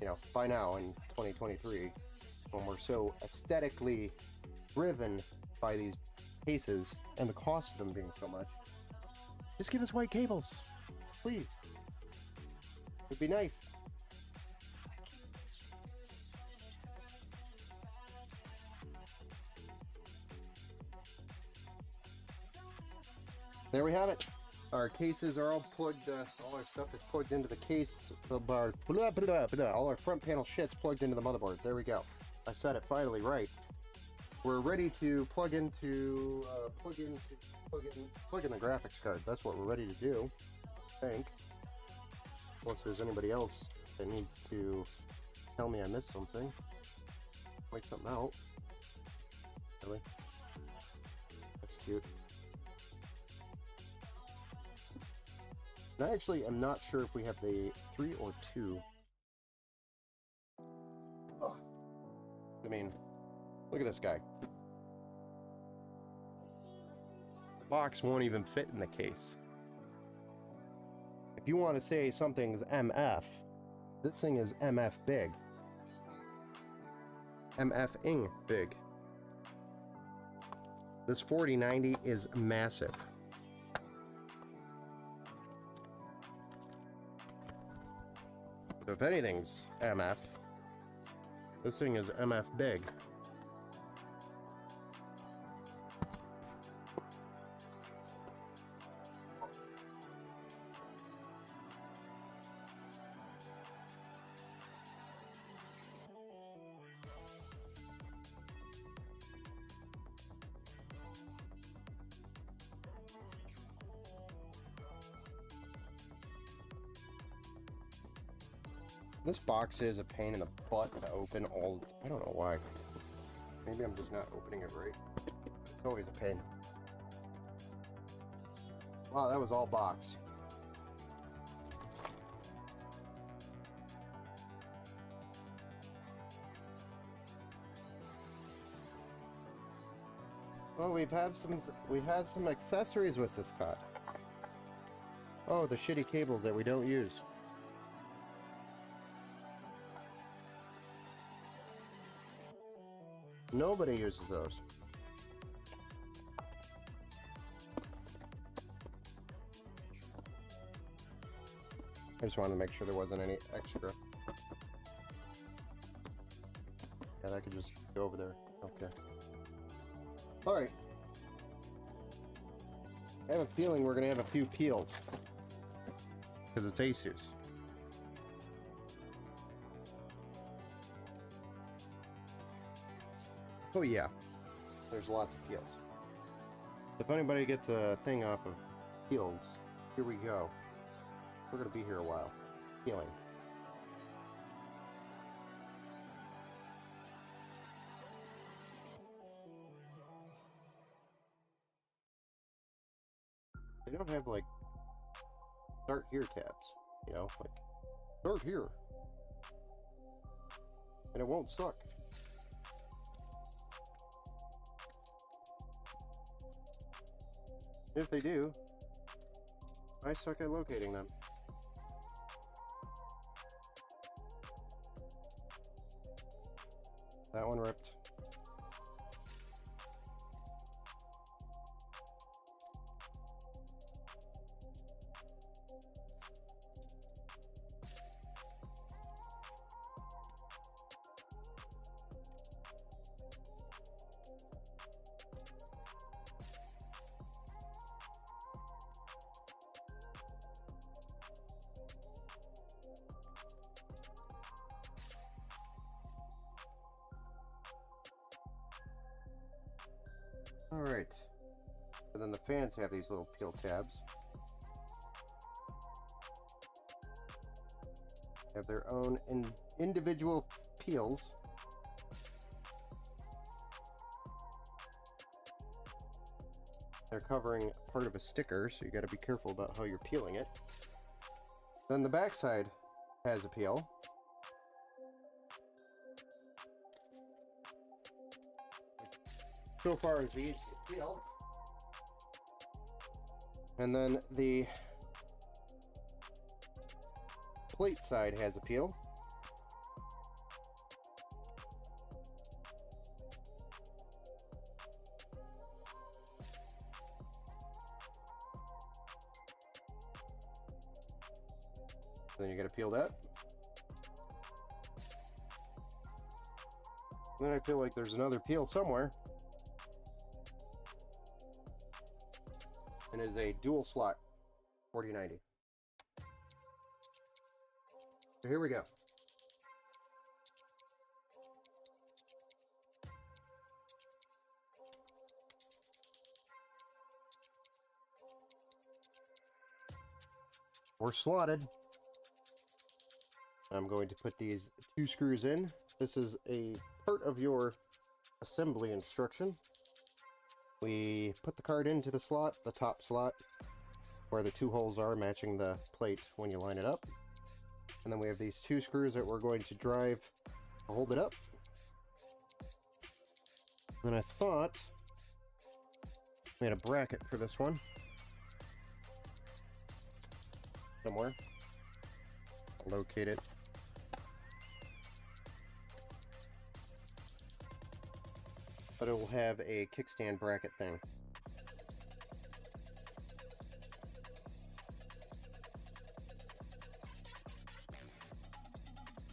You know, by now in 2023, when we're so aesthetically driven by these cases and the cost of them being so much, just give us white cables, please. It'd be nice. There we have it. Our cases are all plugged, all our stuff is plugged into the case, all our front panel shit's plugged into the motherboard. There we go. I said it finally right. We're ready to plug in the graphics card. That's what we're ready to do, I think. Unless there's anybody else that needs to tell me I missed something. Point something out. Really? That's cute. I actually am not sure if we have the 3 or 2. Oh. I mean, look at this guy. The box won't even fit in the case. If you want to say something's MF, this thing is MF big. MF-ing big. This 4090 is massive. So if anything's MF, this thing is MF big. This box is a pain in the butt to open all the time. I don't know why. Maybe I'm just not opening it right. It's always a pain. Wow, that was all box. Well, we have some accessories with this cut. Oh, the shitty cables that we don't use. Nobody uses those. I just wanted to make sure there wasn't any extra. Yeah, that could just go over there. Okay. Alright. I have a feeling we're going to have a few peels. Because it's Asus. Oh yeah, there's lots of peels. If anybody gets a thing off of peels, here we go. We're gonna be here a while. Peeling. They don't have like start here tabs, you know, like start here. And it won't suck. If they do, I suck at locating them. That one ripped. Alright, and then the fans have these little peel tabs. Have their own individual peels. They're covering part of a sticker, so you got to be careful about how you're peeling it. Then the back side has a peel. So far as easy to peel. And then the plate side has a peel. Then you gotta peel that. And then I feel like there's another peel somewhere. And it is a dual slot 4090. So here we go. We're slotted. I'm going to put these 2 screws in. This is a part of your assembly instruction. We put the card into the slot, the top slot, where the 2 holes are, matching the plate when you line it up. And then we have these 2 screws that we're going to drive to hold it up. And I thought we had a bracket for this one somewhere. I'll locate it. But it will have a kickstand bracket thing.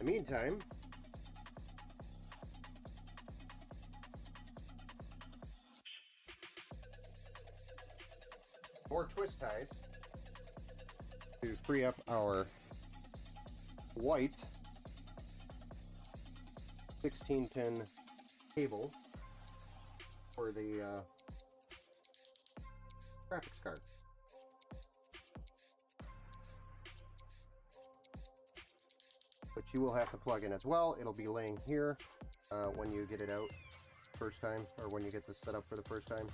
In the meantime, more twist ties to free up our white 16-pin cable for the graphics card. Which you will have to plug in as well. It'll be laying here when you get it out first time, or when you get this set up for the first time.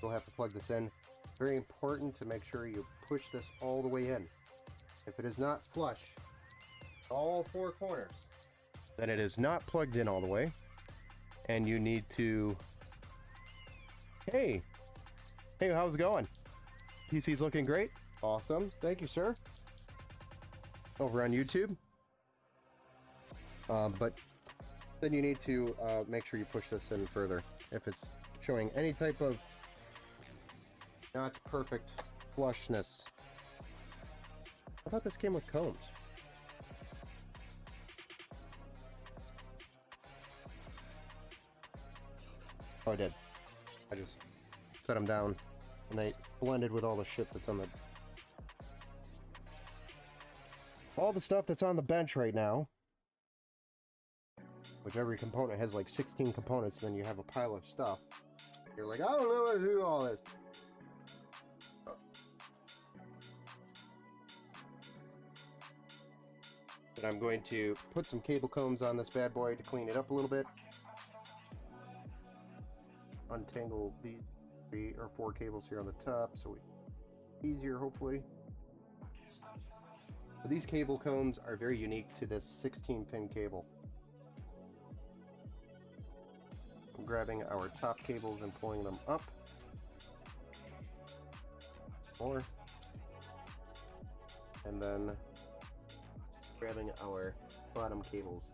You'll have to plug this in. Very important to make sure you push this all the way in. If it is not flush, all 4 corners, then it is not plugged in all the way, and you need to... Hey, how's it going? PC's looking great. Awesome. Thank you, sir. Over on YouTube. But then you need to make sure you push this in further. If it's showing any type of not perfect flushness. I thought this came with combs. Oh, I did. I just set them down and they blended with all the shit that's on the... all the stuff that's on the bench right now. Which every component has like 16 components, and then you have a pile of stuff. You're like, I don't know how to do all this. But I'm going to put some cable combs on this bad boy to clean it up a little bit. Untangle these 3 or 4 cables here on the top so we easier, hopefully. But these cable combs are very unique to this 16-pin cable. I'm grabbing our top cables and pulling them up. More. And then grabbing our bottom cables.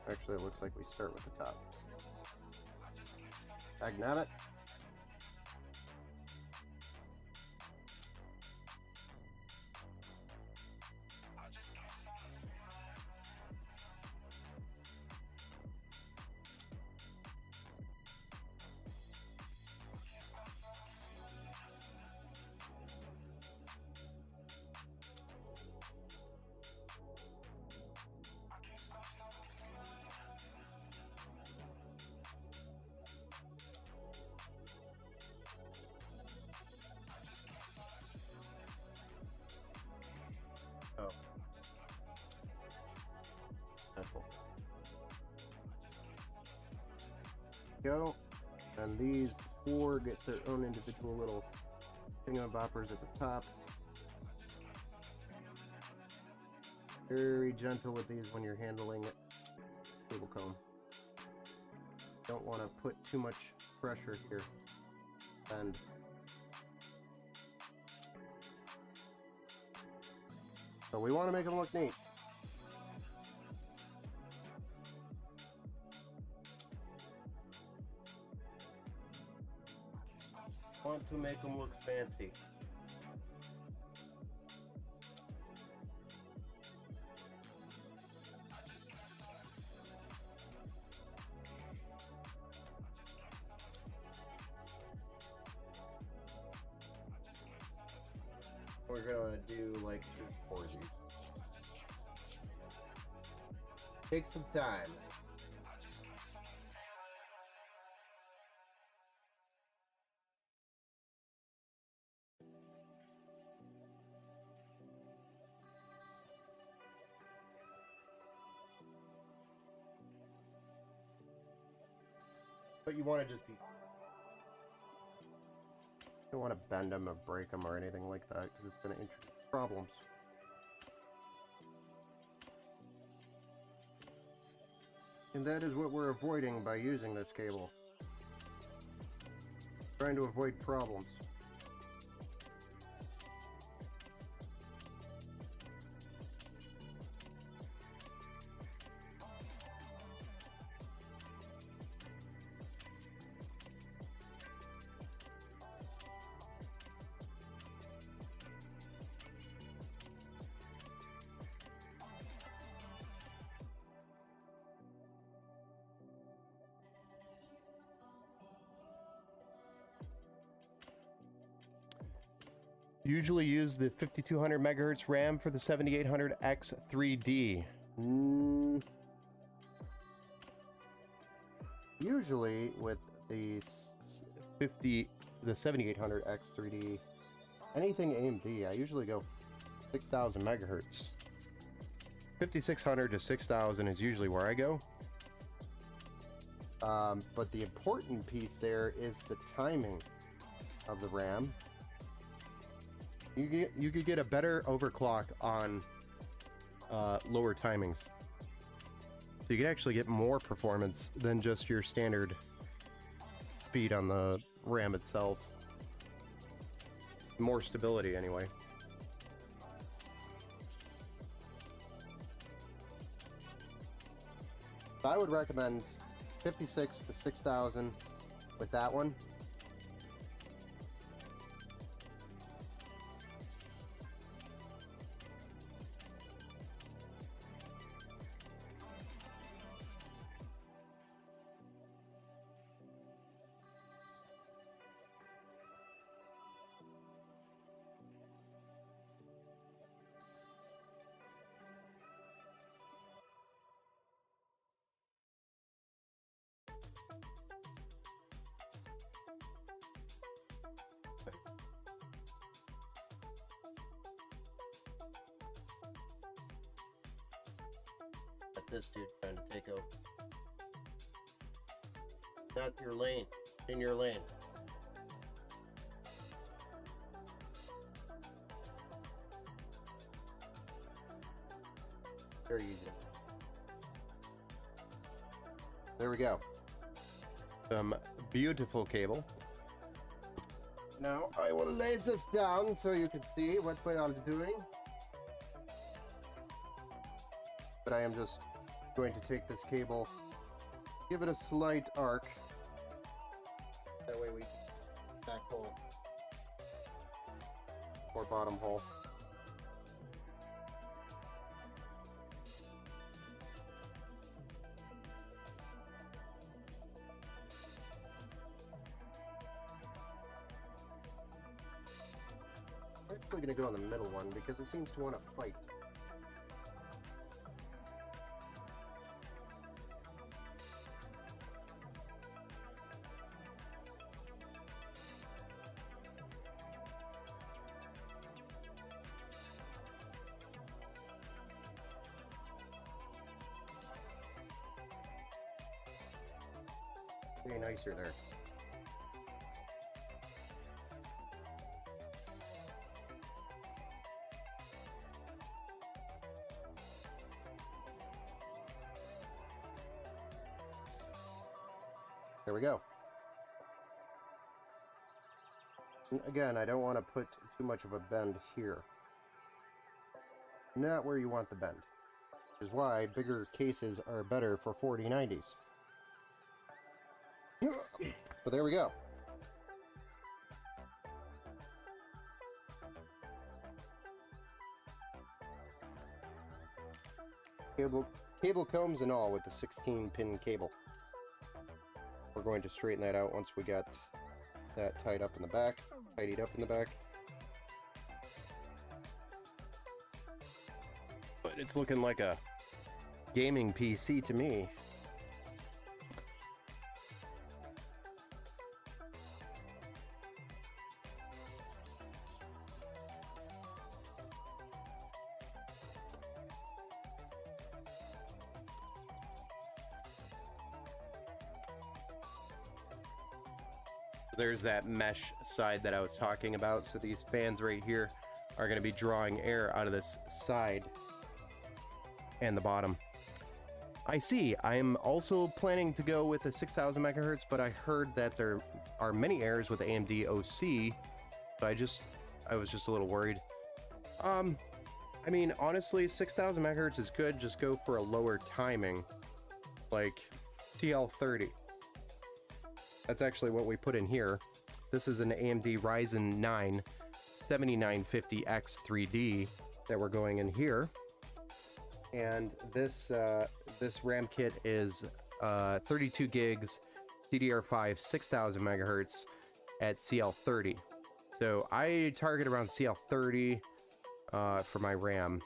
Actually, it looks like we start with the top. Agnab it. Oh. Simple. Go. And these four get their own individual little thingamaboppers at the top. Very gentle with these when you're handling it. Cable comb. Don't want to put too much pressure here. And so we want to make them look neat. Want to make them look fancy. We're gonna do like 3 or 4 of these. Take some time. But you want to just be... You don't want to bend them or break them or anything like that, because it's going to introduce problems. And that is what we're avoiding by using this cable. Trying to avoid problems. Usually use the 5200 megahertz RAM for the 7800X 3D. Usually with the 7800X 3D, anything AMD, I usually go 6000 megahertz. 5600 to 6000 is usually where I go. But the important piece there is the timing of the RAM. You could get a better overclock on lower timings. So you can actually get more performance than just your standard speed on the RAM itself. More stability anyway. So I would recommend 56 to 6000 with that one. This dude trying to take over. Not your lane. In your lane. Very easy. There we go. Some beautiful cable. Now I will lay this down so you can see what we are doing. But I am just going to take this cable, give it a slight arc. That way we back hole or bottom hole. I'm actually going to go on the middle one because it seems to want to fight. Way nicer there. There we go. And again, I don't want to put too much of a bend here. Not where you want the bend. Which is why bigger cases are better for 4090s. But there we go. Cable combs and all with the 16-pin cable. We're going to straighten that out once we got that tidied up in the back. But it's looking like a gaming PC to me. There's that mesh side that I was talking about. So these fans right here are going to be drawing air out of this side and the bottom. I see. I'm also planning to go with a 6000 megahertz, but I heard that there are many errors with AMD OC. So I was just a little worried. I mean, honestly, 6000 megahertz is good. Just go for a lower timing, like TL30. That's actually what we put in here. This is an AMD Ryzen 9 7950X 3D that we're going in here. And this RAM kit is 32 gigs DDR5 6000 megahertz at CL30. So I target around CL30 for my RAM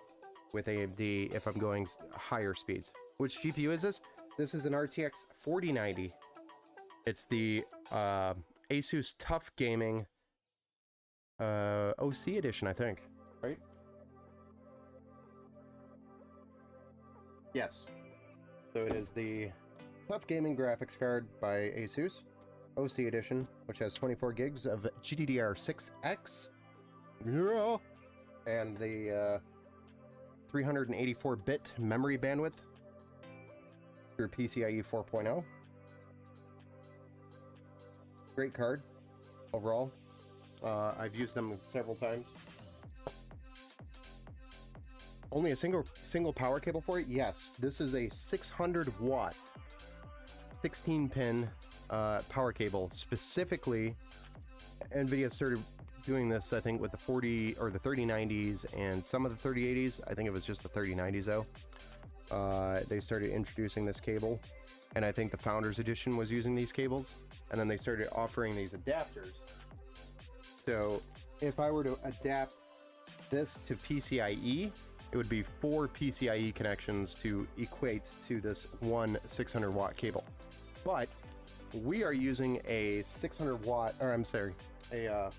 with AMD if I'm going higher speeds. Which GPU is this? This is an RTX 4090. It's the Asus Tough Gaming OC edition, I think, right? Yes. So it is the Tough Gaming graphics card by Asus, OC edition, which has 24 gigs of GDDR6X, and the 384-bit memory bandwidth through PCIe 4.0. Great card overall. I've used them several times. Only a single power cable for it? Yes. This is a 600 watt 16-pin power cable. Specifically, NVIDIA started doing this, I think, with the 40 or the 3090s and some of the 3080s. I think it was just the 3090s though. They started introducing this cable, and I think the Founders Edition was using these cables, and then they started offering these adapters. So if I were to adapt this to PCIe, it would be 4 PCIe connections to equate to this one 600 watt cable. But we are using a 600 watt, or I'm sorry, a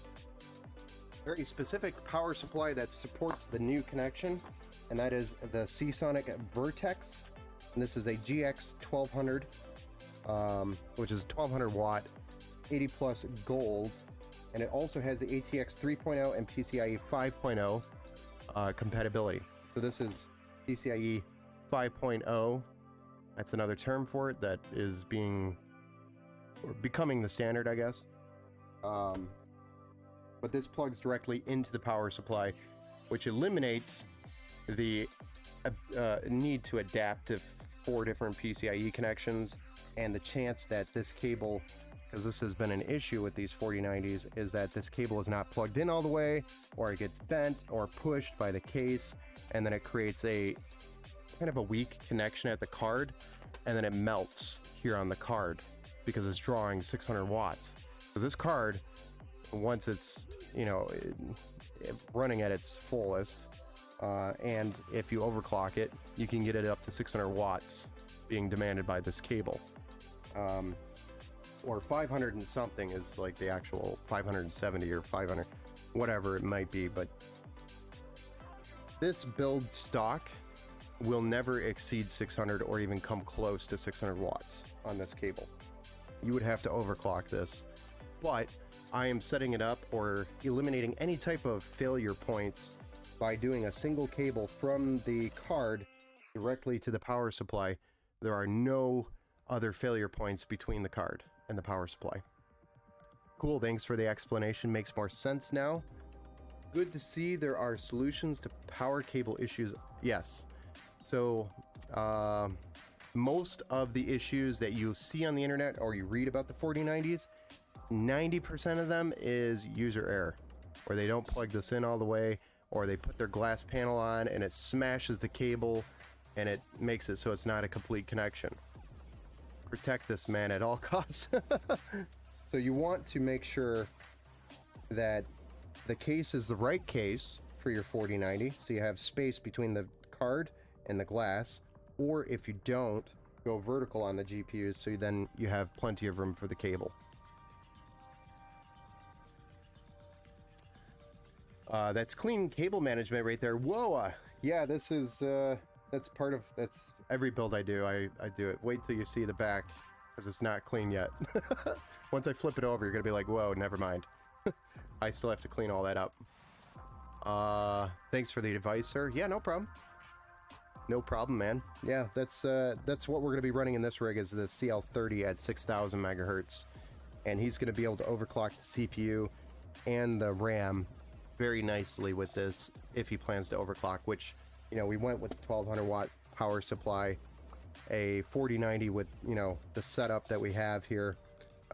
very specific power supply that supports the new connection, and that is the Seasonic Vertex. And this is a GX 1200, which is 1200 watt, 80 plus gold, and it also has the ATX 3.0 and PCIe 5.0 compatibility. So this is PCIe 5.0. That's another term for it that is becoming the standard, I guess. But this plugs directly into the power supply, which eliminates the need to adapt to 4 different PCIe connections, and the chance that this cable, because this has been an issue with these 4090s, is that this cable is not plugged in all the way, or it gets bent or pushed by the case, and then it creates a kind of a weak connection at the card, and then it melts here on the card because it's drawing 600 watts. Because this card, once it's, you know, running at its fullest, and if you overclock it, you can get it up to 600 watts being demanded by this cable. Or 500 and something is like the actual 570 or 500, whatever it might be. But this build stock will never exceed 600 or even come close to 600 watts on this cable. You would have to overclock this, but I am setting it up or eliminating any type of failure points by doing a single cable from the card directly to the power supply. There are no other failure points between the card and the power supply. Cool, thanks for the explanation. Makes more sense now. Good to see there are solutions to power cable issues. Yes. So, most of the issues that you see on the internet or you read about the 4090s, 90% of them is user error, where they don't plug this in all the way, or they put their glass panel on and it smashes the cable and it makes it so it's not a complete connection. Protect this man at all costs. So you want to make sure that the case is the right case for your 4090, so you have space between the card and the glass, or if you don't, go vertical on the GPUs so then you have plenty of room for the cable. That's clean cable management right there. Whoa! Yeah, this is that's every build I do. I do it. Wait till you see the back, because it's not clean yet. Once I flip it over, you're gonna be like, whoa, never mind. I still have to clean all that up. Thanks for the advice, sir. Yeah, no problem. No problem, man. Yeah, that's what we're gonna be running in this rig, is the CL30 at 6,000 megahertz, and he's gonna be able to overclock the CPU and the RAM very nicely with this if he plans to overclock, which, you know, we went with the 1200 watt power supply, a 4090 with, you know, the setup that we have here,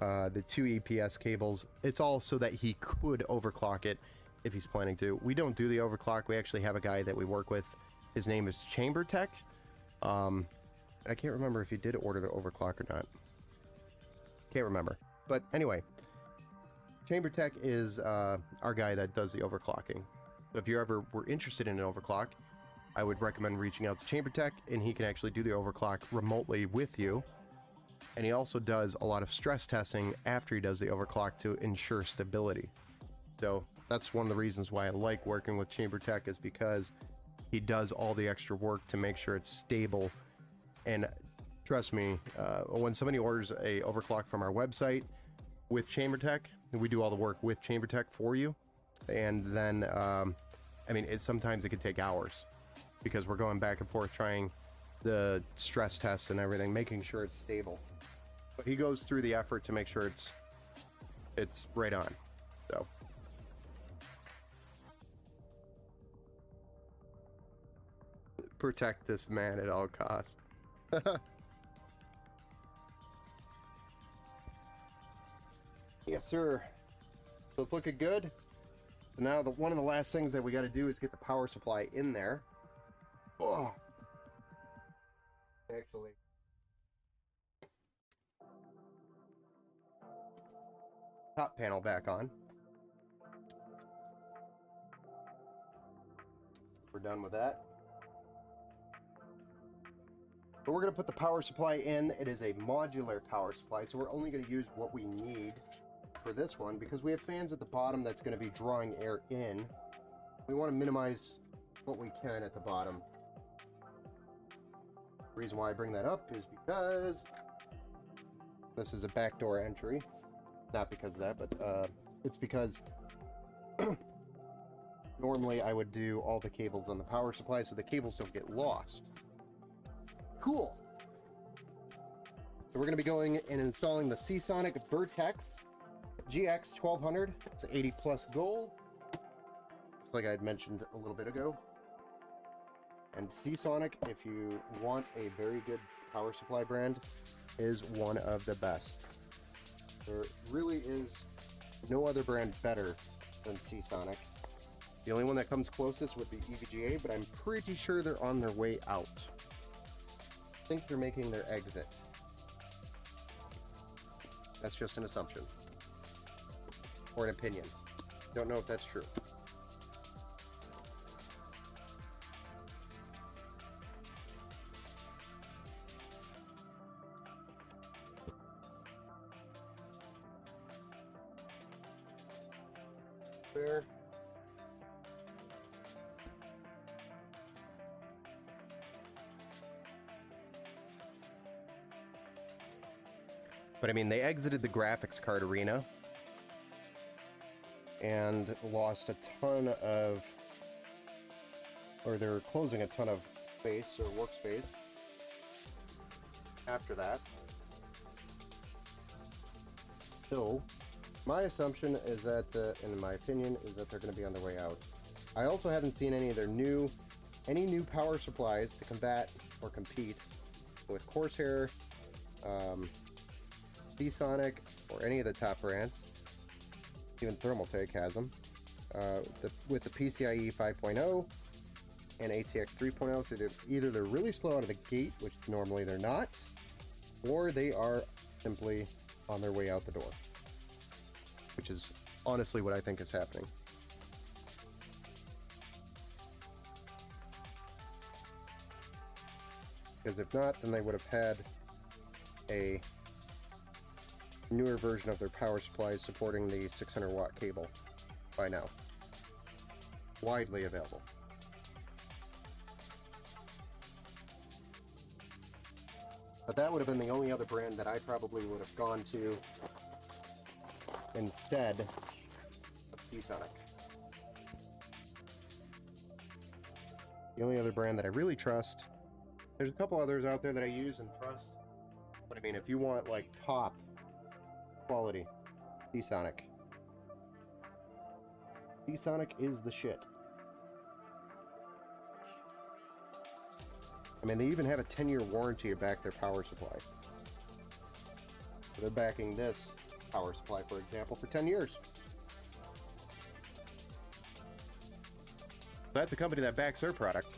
the 2 EPS cables. It's all so that he could overclock it if he's planning to. We don't do the overclock. We actually have a guy that we work with. His name is Chamber Tech. I can't remember if he did order the overclock or not. Can't remember. But anyway, Chamber Tech is our guy that does the overclocking. So if you ever were interested in an overclock, I would recommend reaching out to Chamber Tech, and he can actually do the overclock remotely with you. And he also does a lot of stress testing after he does the overclock to ensure stability. So that's one of the reasons why I like working with Chamber Tech, is because he does all the extra work to make sure it's stable. And trust me, when somebody orders a overclock from our website with Chamber Tech, we do all the work with Chamber Tech for you. And then, I mean, sometimes it could take hours, because we're going back and forth trying the stress test and everything, making sure it's stable. But he goes through the effort to make sure it's right on. So protect this man at all costs. Yes, sir. So it's looking good. So now one of the last things that we got to do is get the power supply in there. Oh, actually, top panel back on. We're done with that. But we're going to put the power supply in. It is a modular power supply, so we're only going to use what we need for this one, because we have fans at the bottom that's going to be drawing air in. We want to minimize what we can at the bottom. The reason why I bring that up is because this is a backdoor entry. Not because of that, but it's because normally I would do all the cables on the power supply so the cables don't get lost. Cool. So we're going to be going and installing the Seasonic Vertex GX 1200. It's 80 plus gold, just like I had mentioned a little bit ago. And Seasonic, if you want a very good power supply brand, is one of the best. There really is no other brand better than Seasonic. The only one that comes closest would be EVGA, but I'm pretty sure they're on their way out. I think they're making their exit. That's just an assumption. Or an opinion. Don't know if that's true. There. But I mean, they exited the graphics card arena and lost a ton of, or they're closing a ton of space or workspace after that. So my assumption is that, in my opinion, is that they're going to be on their way out. I also haven't seen any new power supplies to combat or compete with Corsair, Seasonic, or any of the top brands. Even Thermaltake has them. With the PCIe 5.0 and ATX 3.0, so either they're really slow out of the gate, which normally they're not, or they are simply on their way out the door, which is honestly what I think is happening. Because if not, then they would have had a newer version of their power supplies supporting the 600 watt cable by now. Widely available. But that would have been the only other brand that I probably would have gone to instead of Seasonic. The only other brand that I really trust, there's a couple others out there that I use and trust, but I mean, if you want like top quality, Seasonic. Seasonic is the shit. I mean, they even have a 10-year warranty to back their power supply. So they're backing this power supply, for example, for 10 years. That's the company that backs their product.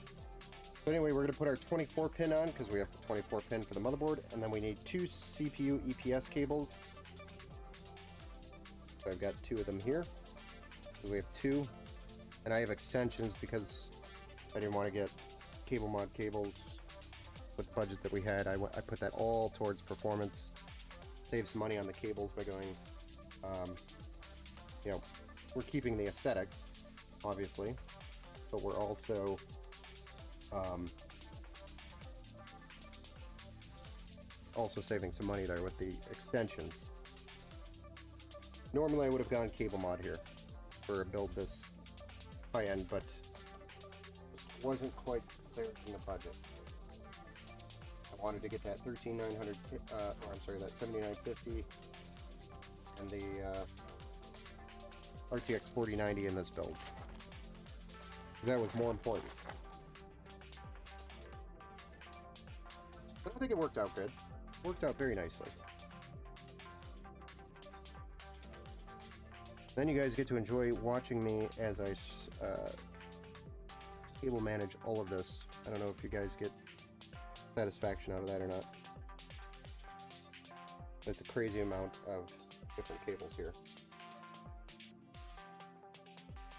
So anyway, we're going to put our 24 pin on because we have the 24 pin for the motherboard, and then we need two CPU EPS cables. So I've got two of them here. So we have two, and I have extensions because I didn't want to get cable mod cables with the budget that we had. I put that all towards performance, save some money on the cables by going, you know, we're keeping the aesthetics, obviously, but we're also saving some money there with the extensions. Normally I would have gone cable mod here for a build this high end, but just wasn't quite there in the budget. I wanted to get that 13900, or I'm sorry, that 7950 and the RTX 4090 in this build. That was more important. But I think it worked out good. Worked out very nicely. Then you guys get to enjoy watching me as I cable manage all of this. I don't know if you guys get satisfaction out of that or not. It's a crazy amount of different cables here.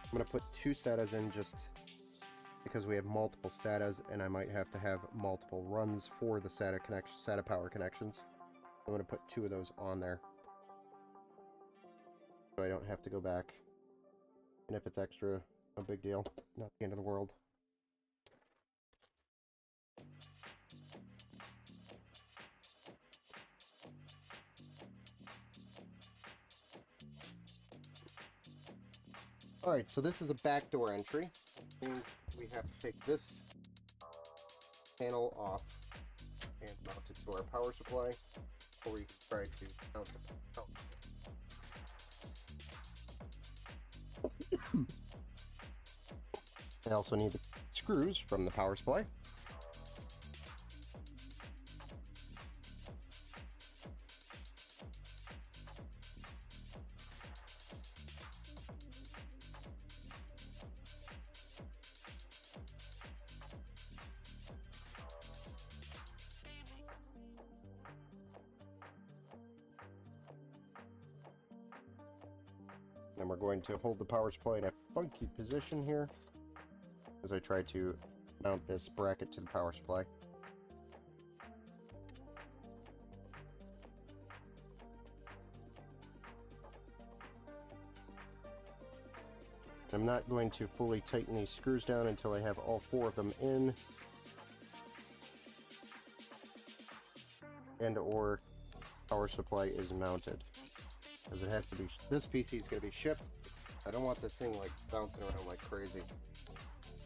I'm going to put two SATAs in just because we have multiple SATAs and I might have to have multiple runs for the SATA power connections. I'm going to put two of those on there, so I don't have to go back. And if it's extra, no big deal. Not the end of the world. Alright, so this is a backdoor entry. We have to take this panel off and mount it to our power supply, or we can try to mount it. I also need the screws from the power supply. Then we're going to hold the power supply in a funky position here as I try to mount this bracket to the power supply. I'm not going to fully tighten these screws down until I have all 4 of them in and or power supply is mounted, because it has to be, this PC is going to be shipped. I don't want this thing like bouncing around like crazy.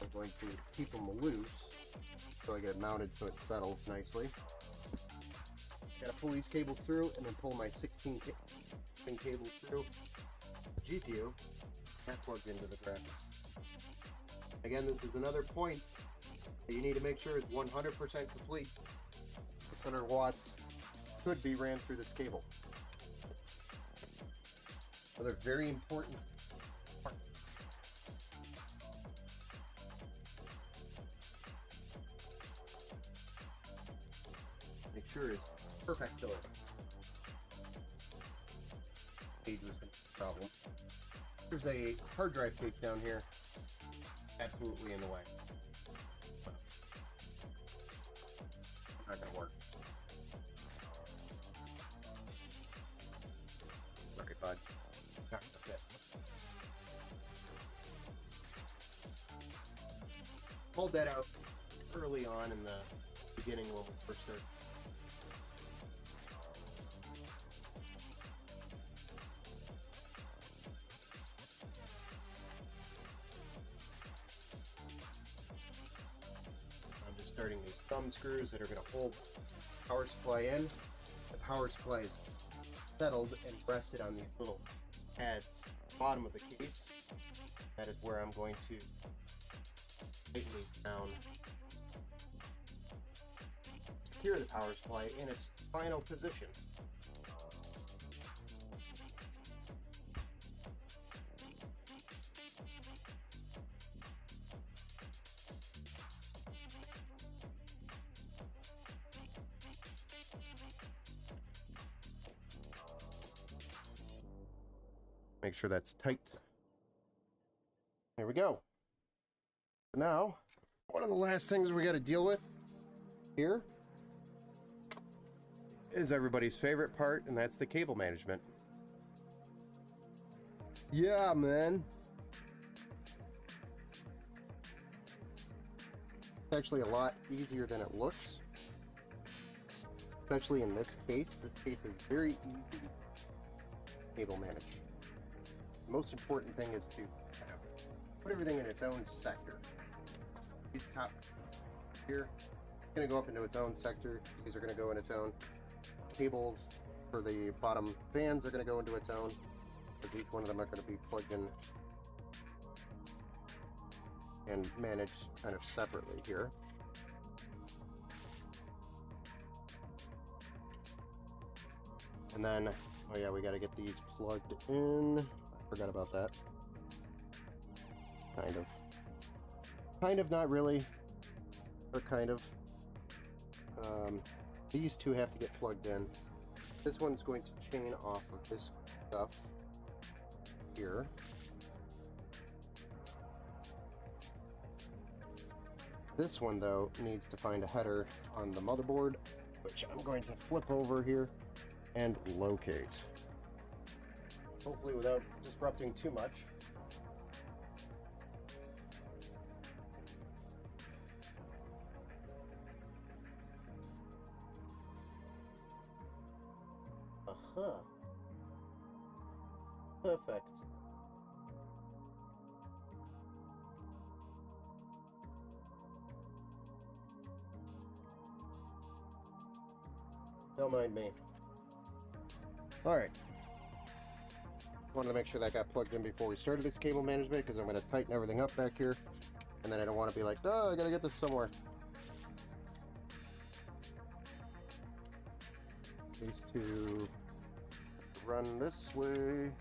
I'm going to keep them loose so I get it mounted so it settles nicely. Gotta pull these cables through and then pull my 16 pin cable through the GPU. That plugged into the graphics. Again, this is another point that you need to make sure is 100% complete. 600 watts could be ran through this cable. Another very important part. Make sure it's perfect though. Page was a problem. There's a hard drive case down here, absolutely in the way. Not gonna work. Okay, bud. Not gonna fit. Pulled that out early on in the beginning when we first started. Starting these thumb screws that are going to hold the power supply in. The power supply is settled and rested on these little pads at the bottom of the case. That is where I'm going to tighten these down. Secure the power supply in its final position. Make sure that's tight. There we go. Now, one of the last things we got to deal with here is everybody's favorite part, and that's the cable management. Yeah, man. It's actually a lot easier than it looks. Especially in this case. This case is very easy to cable manage. The most important thing is to kind of put everything in its own sector. These top here, it's going to go up into its own sector. These are going to go in its own. Cables for the bottom fans are going to go into its own, because each one of them are going to be plugged in and managed kind of separately here. And then, oh yeah, we got to get these plugged in. Forgot about that. Kind of, not really, or kind of. These two have to get plugged in. This one's going to chain off of this stuff here. This one, though, needs to find a header on the motherboard, which I'm going to flip over here and locate. Hopefully without disrupting too much. Aha. Perfect. Don't mind me. Alright. Wanted to make sure that got plugged in before we started this cable management, because I'm going to tighten everything up back here. And then I don't want to be like, oh, I gotta get this somewhere. These two run this way.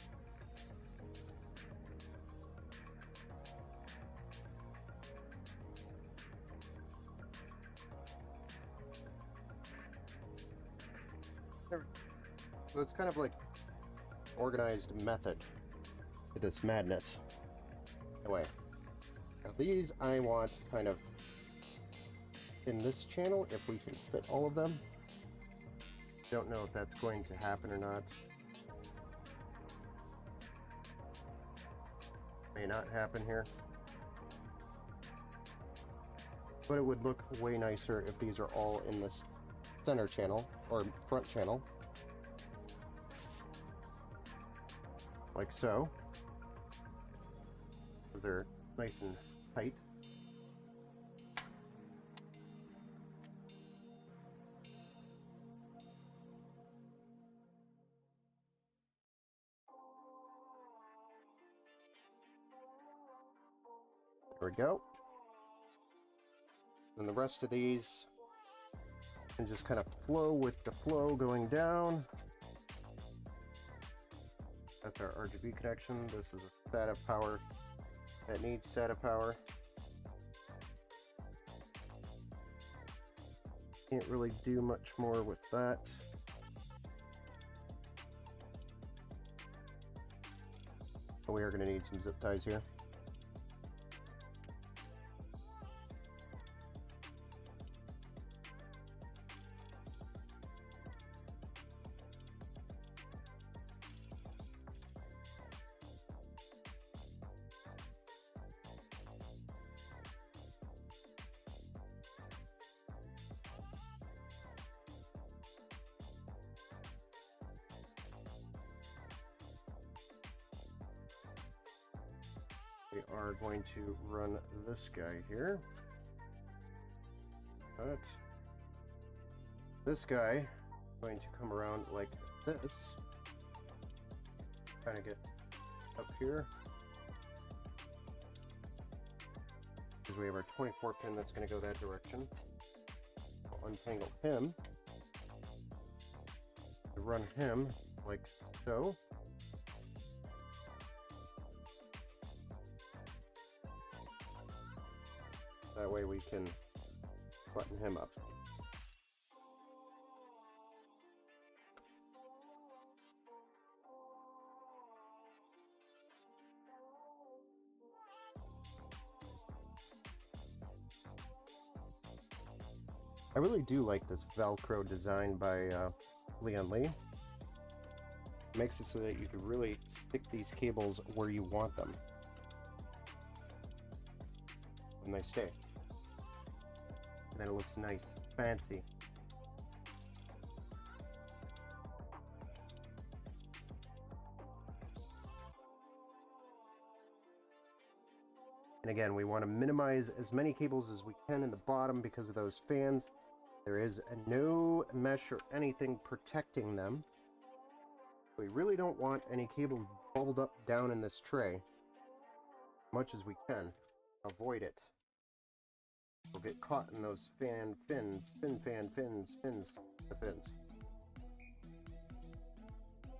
So it's kind of like organized method to this madness. Anyway, now these I want kind of in this channel if we can fit all of them. Don't know if that's going to happen or not. May not happen here. But it would look way nicer if these are all in this center channel or front channel. Like so. So they're nice and tight. There we go. And the rest of these can just kind of flow with the flow going down. That's our RGB connection. This is a SATA power that needs SATA power. Can't really do much more with that. But we are going to need some zip ties here. We are going to run this guy here. But this guy is going to come around like this. Kind of get up here. Because we have our 24 pin that's going to go that direction. I'll untangle him. Run him like so. That way we can button him up. I really do like this Velcro design by Leon Lee. It makes it so that you can really stick these cables where you want them. And they stay. And then it looks nice, fancy. And again, we want to minimize as many cables as we can in the bottom because of those fans. There is no mesh or anything protecting them. We really don't want any cables bubbled up down in this tray. As much as we can. Avoid it. We'll get caught in those fan fins, the fins.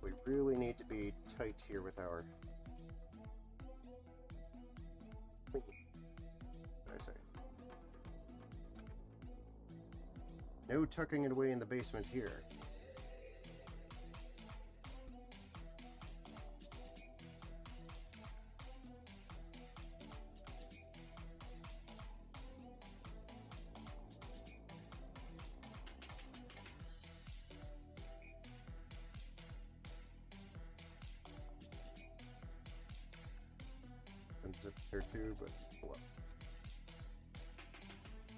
We really need to be tight here with our... What did I say? No tucking it away in the basement here. Zip here too, but well,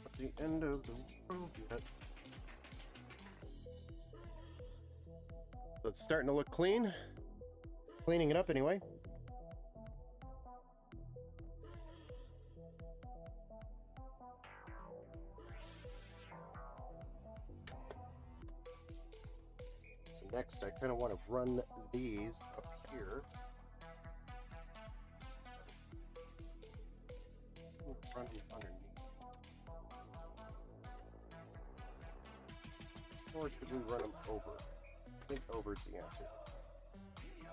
at the end of the world yet. So it's starting to look clean. Cleaning it up anyway. next, I kind of want to run these up here. Run them underneath. Or should we run them over? I think over is the answer.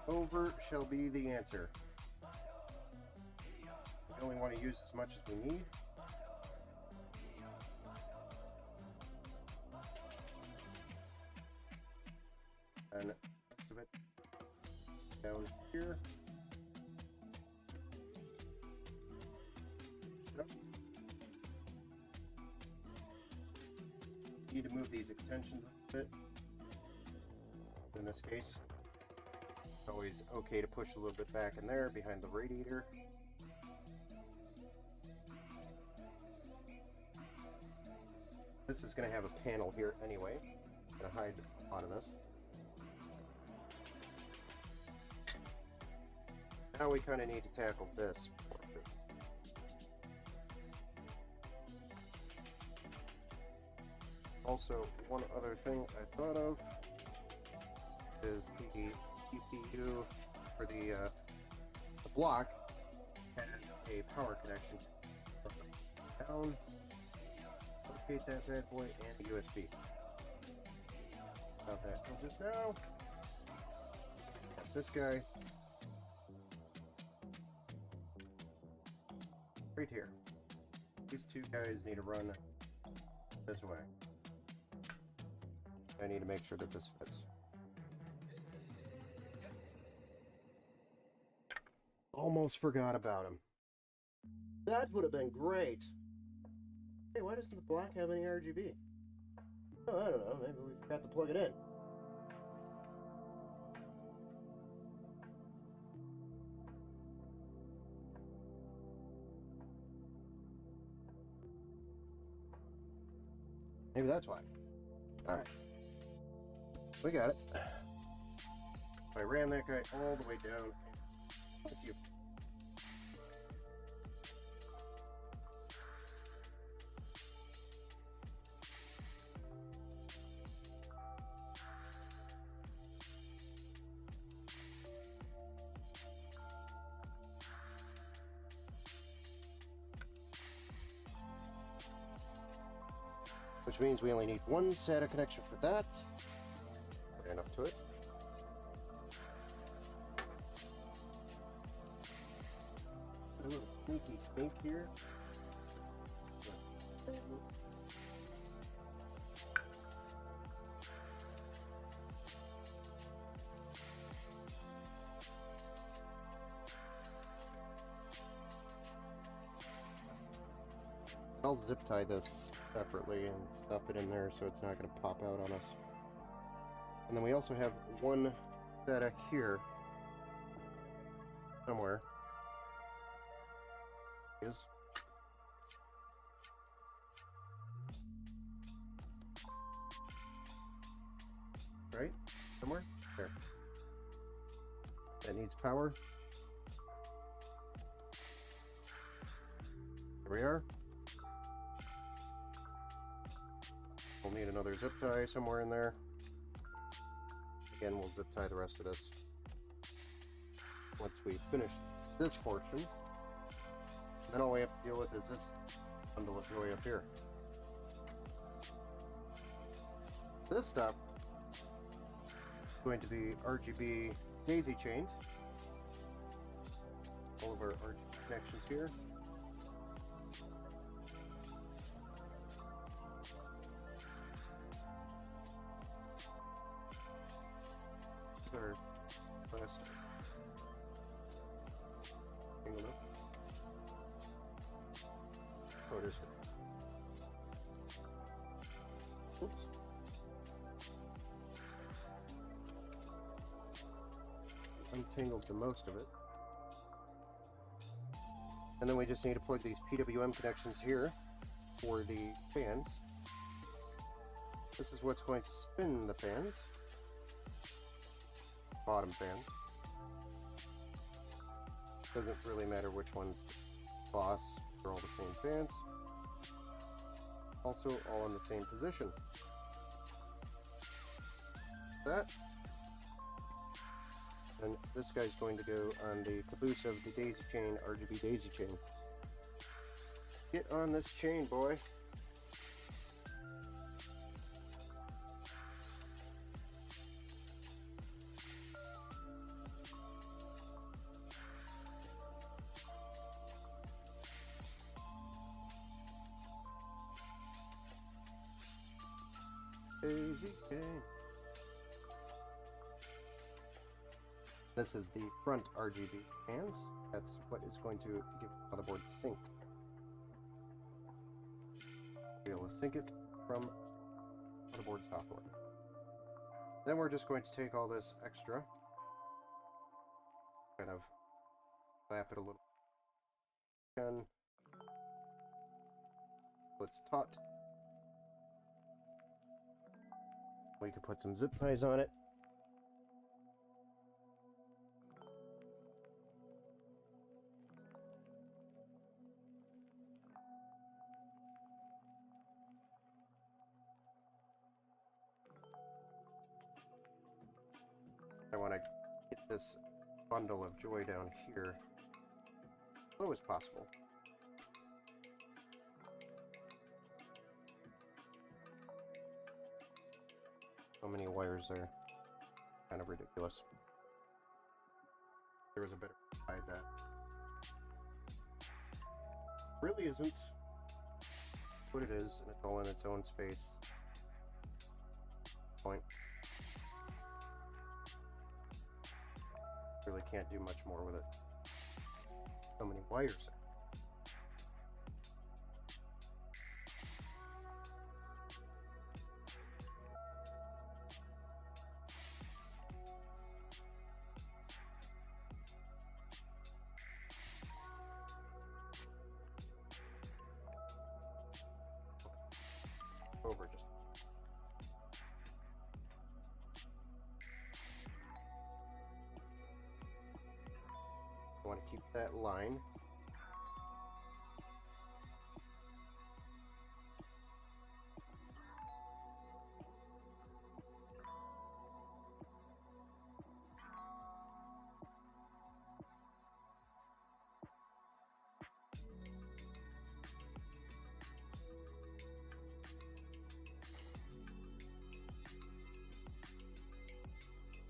Over shall be the answer. We only want to use as much as we need. And most of it down here. Yep. Need to move these extensions a bit. In this case, it's always okay to push a little bit back in there behind the radiator. This is going to have a panel here anyway. I'm going to hide a lot of this. Now we kind of need to tackle this portion. Also, one other thing I thought of is the CPU for the block has a power connection down. Locate that bad boy and a USB. Got that just now. Got this guy right here. These two guys need to run this way. I need to make sure that this fits. Almost forgot about him. That would have been great. Hey, why doesn't the black have any RGB? Oh, I don't know. Maybe we forgot to plug it in. Maybe that's why. Alright. We got it. I ran that guy all the way down. It's you. Which means we only need one SATA connection for that. And up to it. A little sneaky stink here. I'll zip tie this separately and stuff it in there so it's not going to pop out on us. And then we also have one SATA here somewhere. Is right somewhere there. That needs power. There we are. We'll need another zip tie somewhere in there. Again, we'll zip tie the rest of this once we finish this portion. Then all we have to deal with is this bundle of joy up here. This stuff is going to be RGB daisy chained. All of our RGB connections here. Our last angle up. Oh, there's it. Oops. Untangled the most of it. And then we just need to plug these PWM connections here for the fans. This is what's going to spin the fans. Bottom fans. Doesn't really matter which one's the boss, they're all the same fans. Also all in the same position. That. And this guy's going to go on the caboose of the daisy chain, RGB daisy chain. Get on this chain, boy. Daisy chain. This is the front RGB fans. That's what is going to give the motherboard sync. Be able to sync it from motherboard software. Then we're just going to take all this extra, kind of slap it a little. And it's taut. We can put some zip ties on it. I want to get this bundle of joy down here as low as possible. So many wires there. Kind of ridiculous. There was a better way to hide that. Really isn't what it is, and it's all in its own space. Point. Really can't do much more with it. So many wires there. Over just I want to keep that line.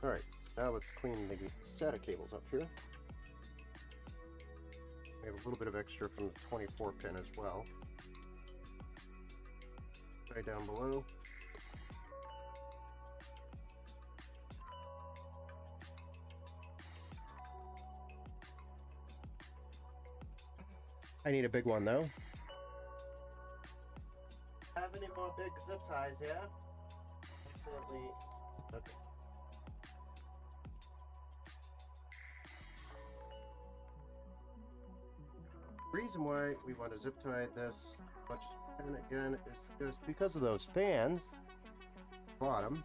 Alright, so now let's clean the SATA cables up here. We have a little bit of extra from the 24 pin as well. Right down below. I need a big one though. Have any more big zip ties here? Excellently. Okay. The reason why we want to zip tie this as much as we can again is just because of those fans. Bottom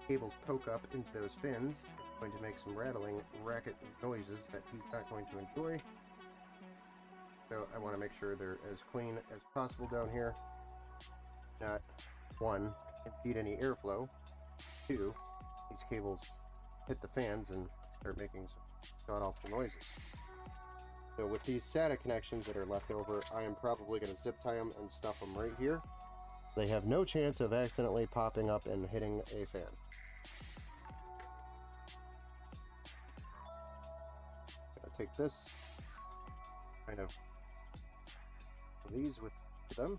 cables poke up into those fins. It's going to make some rattling racket noises that he's not going to enjoy. So I want to make sure they're as clean as possible down here. Not one, impede any airflow. Two, these cables hit the fans and start making some god-awful noises. So with these SATA connections that are left over, I am probably going to zip tie them and stuff them right here. They have no chance of accidentally popping up and hitting a fan. Gonna take this, kind of these with them.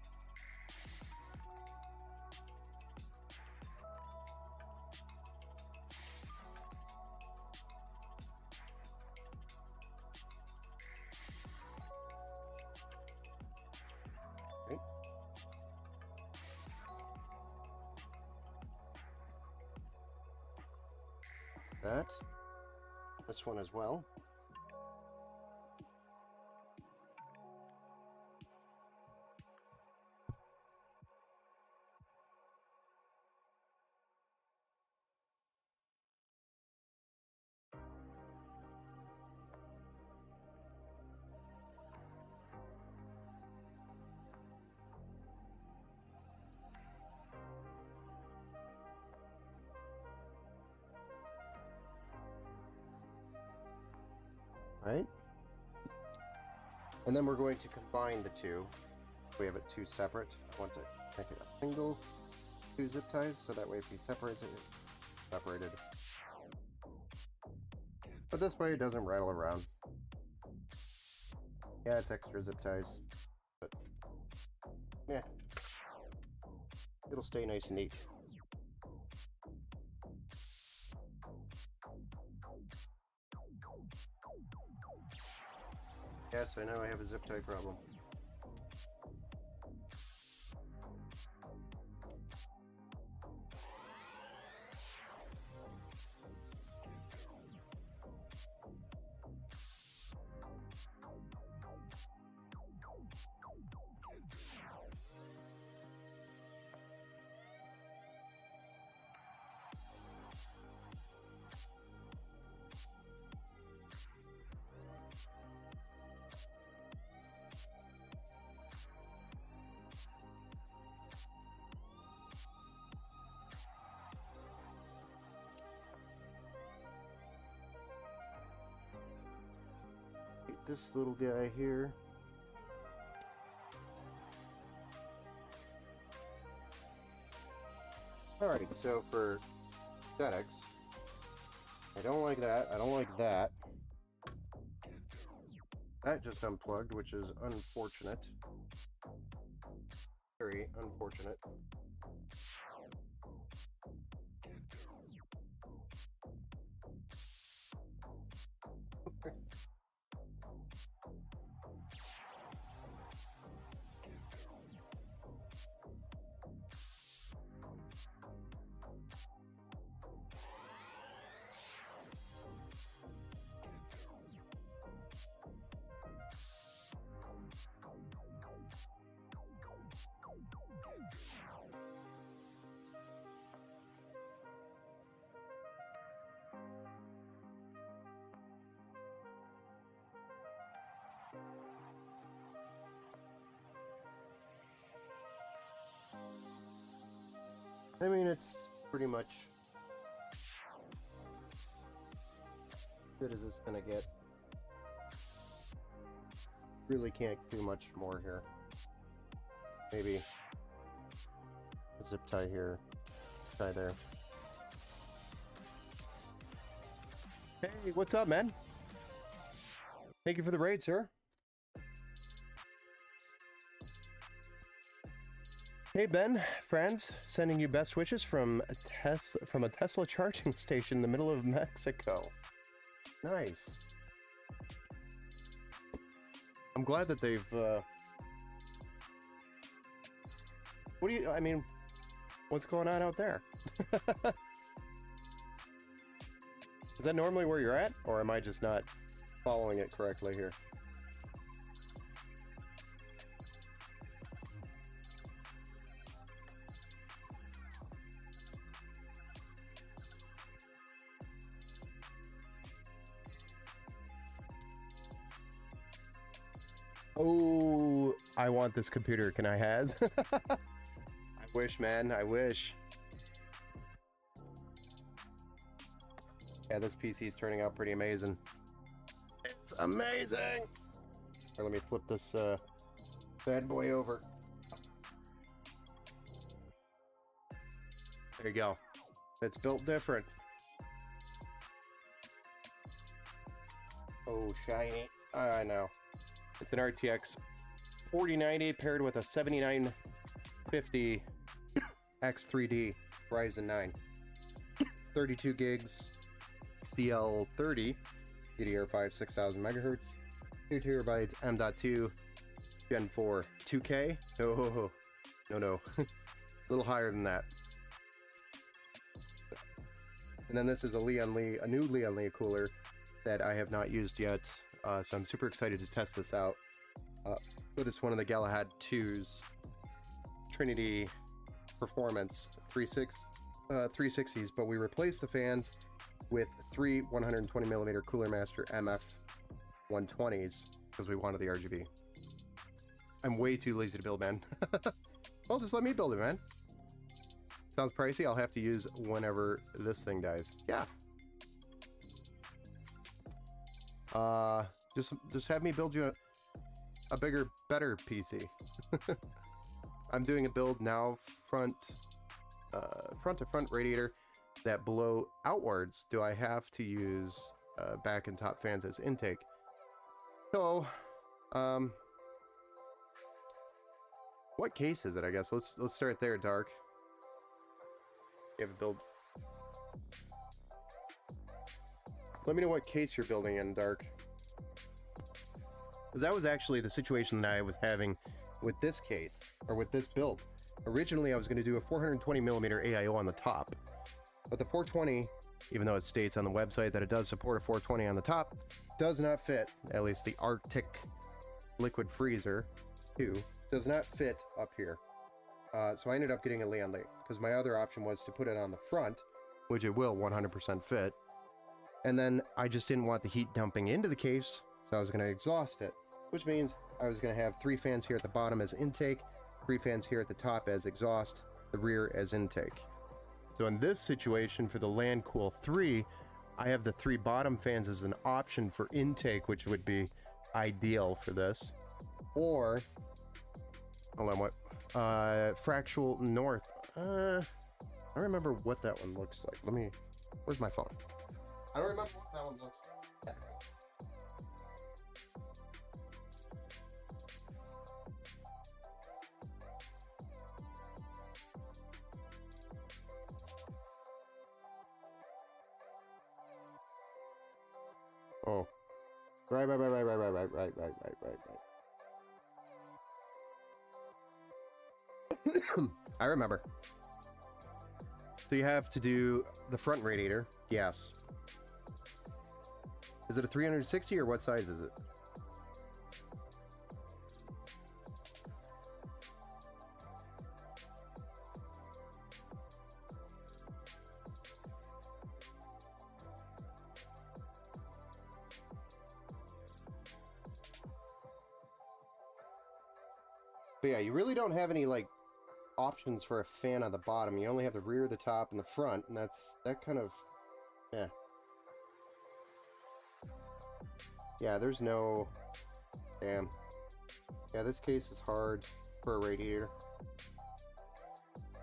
Okay. That. This one as well. right? And then we're going to combine the two. We have it two separate. I want to make it a single two zip ties, so that way if he separates it, it's separated. But this way it doesn't rattle around. Yeah, it's extra zip ties, but yeah, it'll stay nice and neat. Yes, I know I have a zip tie problem. This little guy here. Alright, so for aesthetics, I don't like that, I don't like that. That just unplugged, which is unfortunate. Very unfortunate. I mean, it's pretty much good as it's gonna get. Really can't do much more here. Maybe a zip tie here, tie there. Hey, what's up, man? Thank you for the raid, sir. Hey Ben, friends, sending you best wishes from a Tesla charging station in the middle of Mexico. Nice. I'm glad that they've. What do you? I mean, what's going on out there? Is that normally where you're at, or am I just not following it correctly here? Oh, I want this computer. Can I have? I wish, man. I wish. Yeah, this PC is turning out pretty amazing. It's amazing. Here, let me flip this bad boy over. There you go. It's built different. Oh, shiny. I know. It's an RTX 4090 paired with a 7950 X3D Ryzen 9. 32 gigs CL30 DDR5 6000 megahertz, 2 terabytes M.2 Gen 4 2K. Oh, no. A little higher than that. And then this is a new Lian Li cooler that I have not used yet. So I'm super excited to test this out. But it's one of the Galahad 2's Trinity Performance 360s, but we replaced the fans with 3 120mm Cooler Master MF 120s because we wanted the RGB. I'm way too lazy to build, man. Well, just let me build it, man. Sounds pricey. I'll have to use whenever this thing dies. Yeah. Just have me build you a bigger, better PC. I'm doing a build now, front to front radiator, that blow outwards. Do I have to use back and top fans as intake? So, what case is it? I guess let's start there. Dark. You have a build. Let me know what case you're building in, Dark. Because that was actually the situation that I was having with this case, or with this build. Originally, I was going to do a 420mm AIO on the top, but the 420, even though it states on the website that it does support a 420 on the top, does not fit, at least the Arctic liquid freezer 2, does not fit up here. So I ended up getting a Leon Lake, because my other option was to put it on the front, which it will 100% fit, and then I just didn't want the heat dumping into the case, so I was going to exhaust it, which means I was going to have 3 fans here at the bottom as intake, 3 fans here at the top as exhaust, the rear as intake. So in this situation for the LandCool 3, I have the 3 bottom fans as an option for intake, which would be ideal for this. Or, hold on, what? Fractional North. I don't remember what that one looks like. Where's my phone? I don't remember what that one looks like. Oh. Right. I remember. So you have to do the front radiator. Yes. Is it a 360 or what size is it? But yeah, you really don't have any like options for a fan on the bottom. You only have the rear, the top, and the front, and that kind of, yeah. Yeah, there's no, damn. Yeah, this case is hard for a radiator.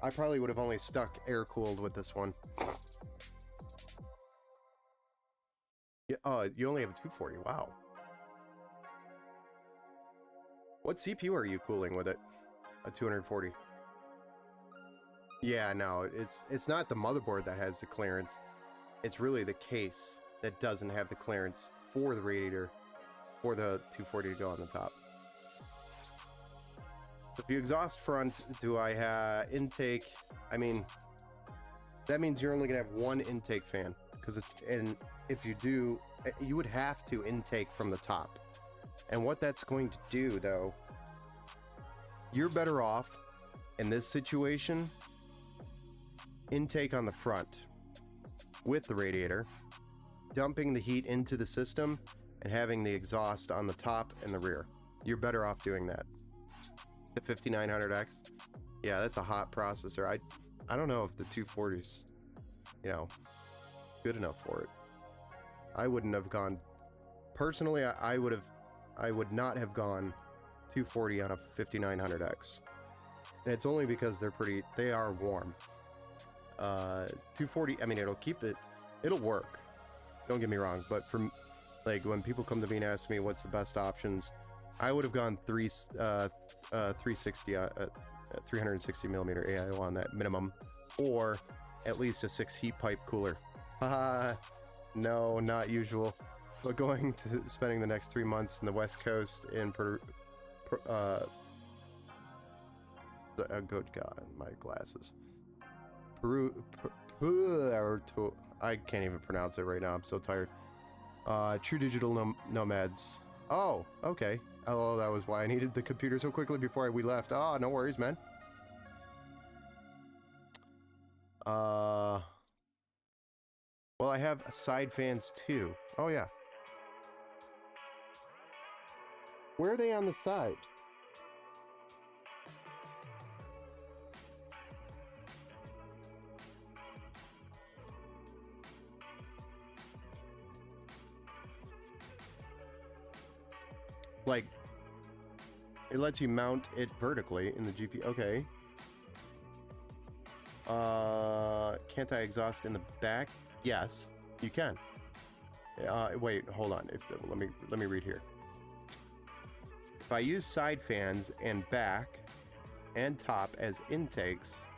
I probably would have only stuck air-cooled with this one. Yeah, oh, you only have a 240, wow. What CPU are you cooling with it? A 240. Yeah, no, it's not the motherboard that has the clearance. It's really the case that doesn't have the clearance for the radiator for the 240 to go on the top. If you exhaust front, do I have intake? I mean, that means you're only gonna have one intake fan, and if you do, you would have to intake from the top. And what that's going to do, though, you're better off in this situation, intake on the front with the radiator, dumping the heat into the system, and having the exhaust on the top and the rear. You're better off doing that. The 5900X, yeah, that's a hot processor. I don't know if the 240's, you know, good enough for it. I wouldn't have gone, personally, I would not have gone 240 on a 5900X. And it's only because they are warm. 240, I mean, it'll work. Don't get me wrong, but from, like, when people come to me and ask me what's the best options, I would have gone 360 360mm AIO on that minimum, or at least a 6 heat pipe cooler. Haha, no, not usual. But going to spending the next 3 months in the West Coast in good God, my glasses. I can't even pronounce it right now. I'm so tired. True Digital Nomads. Oh, okay. Oh, that was why I needed the computer so quickly before we left. Ah, no worries, man. Well, I have side fans too. Oh, yeah. Where are they on the side? Like, it lets you mount it vertically in the GPU. Okay. Can't I exhaust in the back? Yes, you can. Wait, hold on. Let me read here. If I use side fans and back and top as intakes,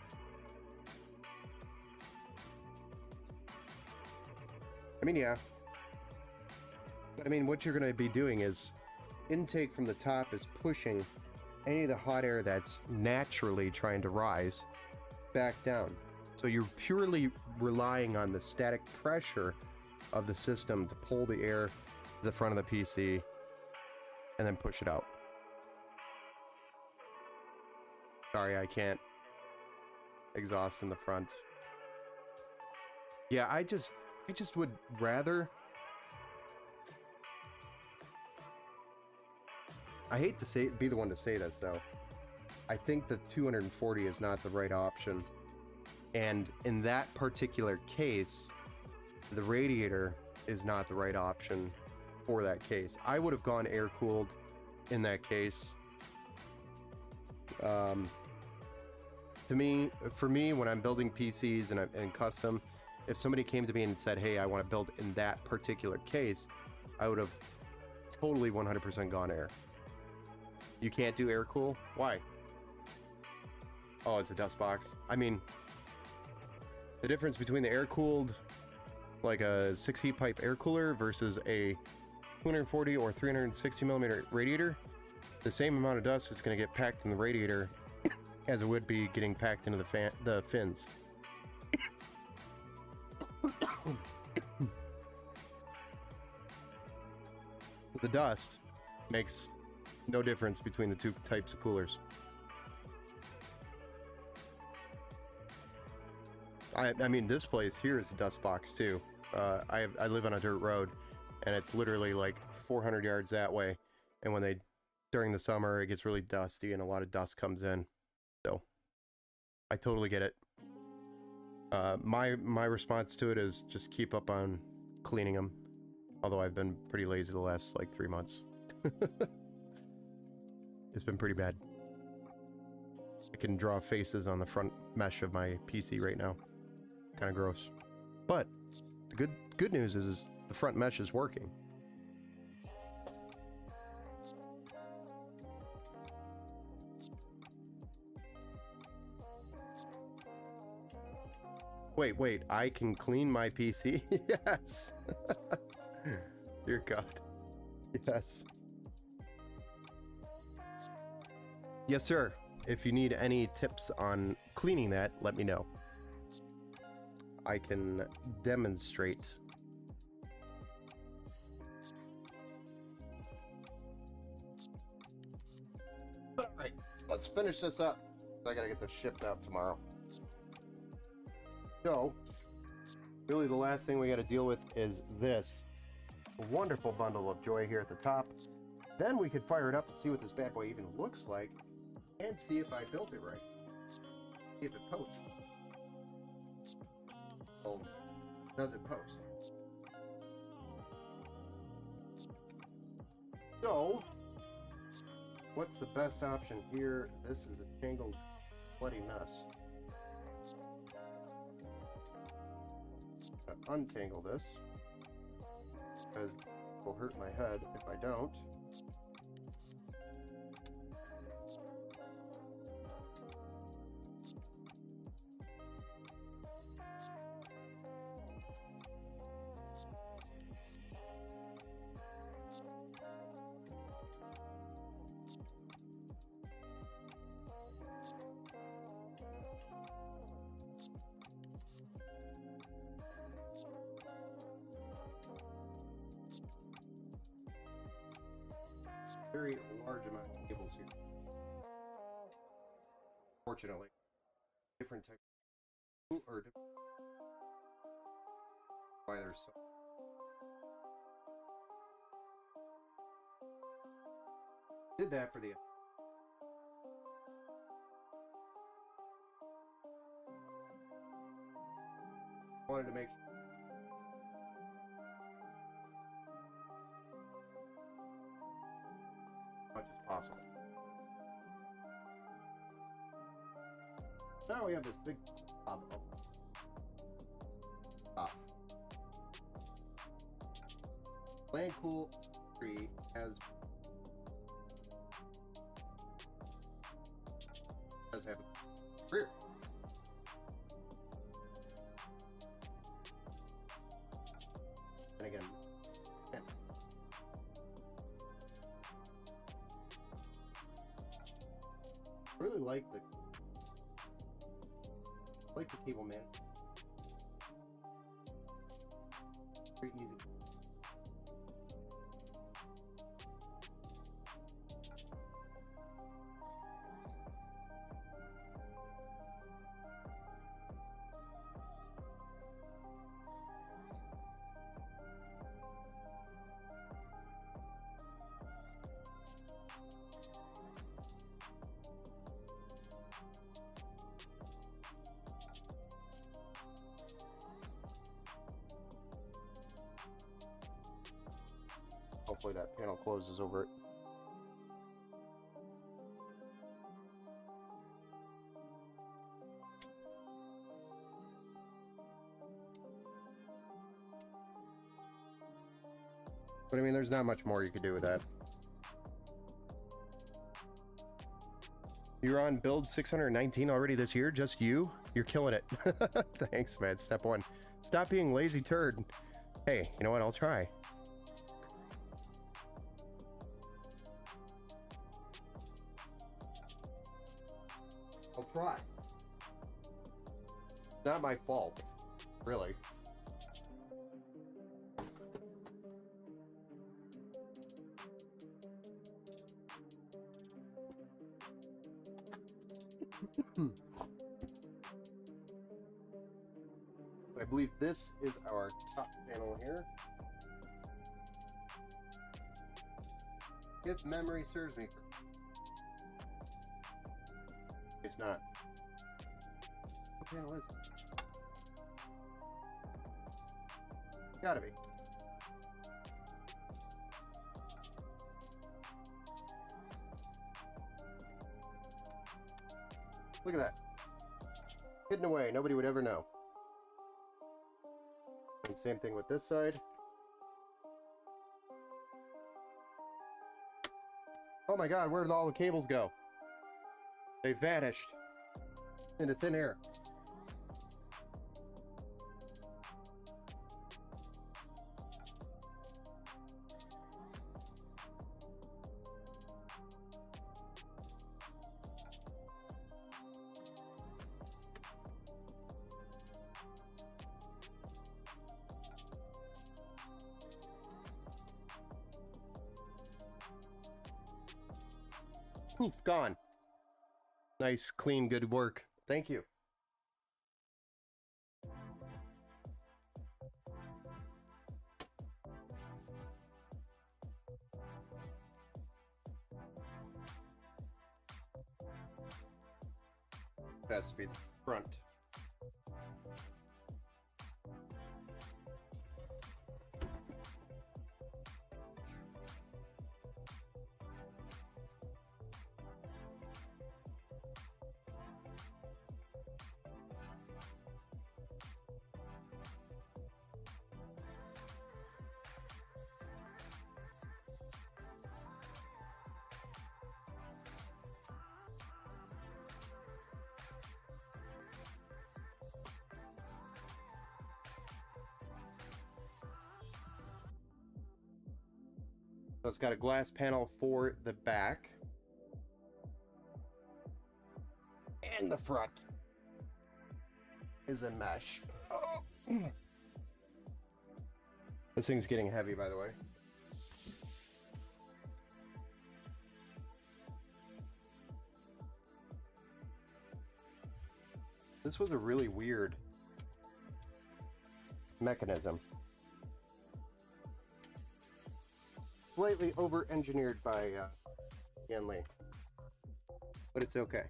I mean, yeah. But I mean, what you're going to be doing is intake from the top is pushing any of the hot air that's naturally trying to rise back down. So you're purely relying on the static pressure of the system to pull the air to the front of the PC and then push it out. Sorry, I can't exhaust in the front. Yeah, I just would rather... I hate to be the one to say this, though. I think the 240 is not the right option. And in that particular case, the radiator is not the right option for that case. I would have gone air-cooled in that case. For me, when I'm building PCs and custom, if somebody came to me and said, hey, I want to build in that particular case, I would have totally 100% gone air. You can't do air cool? Why? Oh, it's a dust box. I mean, the difference between the air cooled, like a 6 heat pipe air cooler versus a 240 or 360 millimeter radiator, the same amount of dust is going to get packed in the radiator as it would be getting packed into the fins. The dust makes no difference between the two types of coolers. I mean, this place here is a dust box too. I live on a dirt road, and it's literally like 400 yards that way. And when during the summer, it gets really dusty, and a lot of dust comes in. So, I totally get it. My response to it is just keep up on cleaning them. Although I've been pretty lazy the last like 3 months. It's been pretty bad. I can draw faces on the front mesh of my PC right now. Kind of gross. But the good news is the front mesh is working. Wait, I can clean my PC? Yes! Dear God. Yes. Yes, sir. If you need any tips on cleaning that, let me know. I can demonstrate. Alright, let's finish this up. I gotta get this shipped out tomorrow. So, really the last thing we gotta deal with is this wonderful bundle of joy here at the top. Then we could fire it up and see what this bad boy even looks like, and see if I built it right. See if it posts. Oh, does it post? So, what's the best option here? This is a tangled, bloody mess. Untangle this, because it will hurt my head if I don't. Very large amount of cables here. Fortunately, different types or different why there's so did that for the wanted to make sure. Now we have this big top. Land Cool Tree does have a rear. And again, yeah. I really like the cable man. Very easy. Hopefully that panel closes over it. But I mean, there's not much more you could do with that. You're on build 619 already this year? Just you? You're killing it. Thanks, man. Step one. Stop being lazy turd. Hey, you know what? I'll try. I'll try. Not my fault, really. I believe this is our top panel here. If memory serves me. It's not. What panel is it? Gotta be. Look at that. Hidden away. Nobody would ever know. And same thing with this side. Oh my god, where did all the cables go? They vanished into thin air. Poof, gone. Nice, clean, good work. Thank you. Has to be the front. So it's got a glass panel for the back. And the front is a mesh. Oh. This thing's getting heavy, by the way. This was a really weird mechanism. Slightly over-engineered by Yan Lee. But it's okay.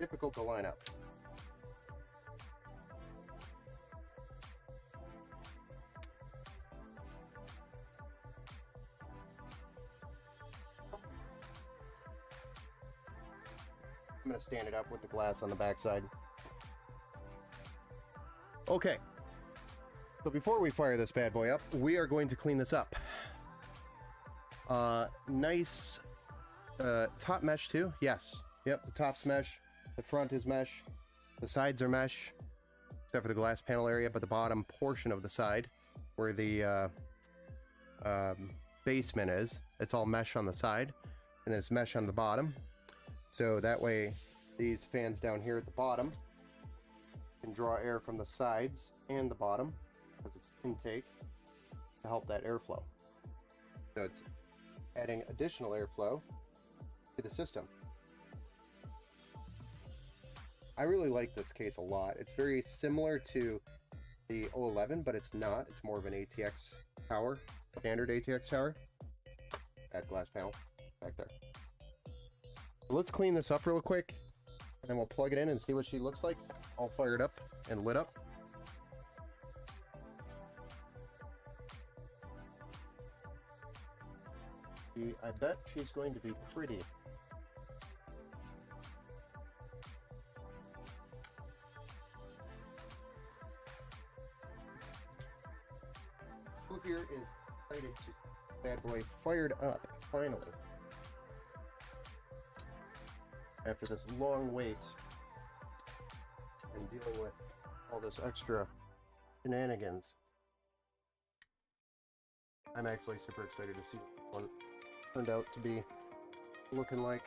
difficult to line up. I'm going to stand it up with the glass on the backside. Okay. So before we fire this bad boy up, we are going to clean this up. Nice top mesh too. Yes. Yep, the top's mesh. The front is mesh. The sides are mesh, except for the glass panel area, but the bottom portion of the side, where the basement is, it's all mesh on the side, and then it's mesh on the bottom. So that way, these fans down here at the bottom can draw air from the sides and the bottom, because it's intake, to help that airflow. So it's adding additional airflow to the system. I really like this case a lot. It's very similar to the 011, but it's not. It's more of an ATX tower, standard ATX tower. That glass panel back there. So let's clean this up real quick, and then we'll plug it in and see what she looks like, all fired up and lit up. I bet she's going to be pretty. Who here is excited to see bad boy fired up finally? After this long wait and dealing with all this extra shenanigans, I'm actually super excited to see what it turned out to be looking like.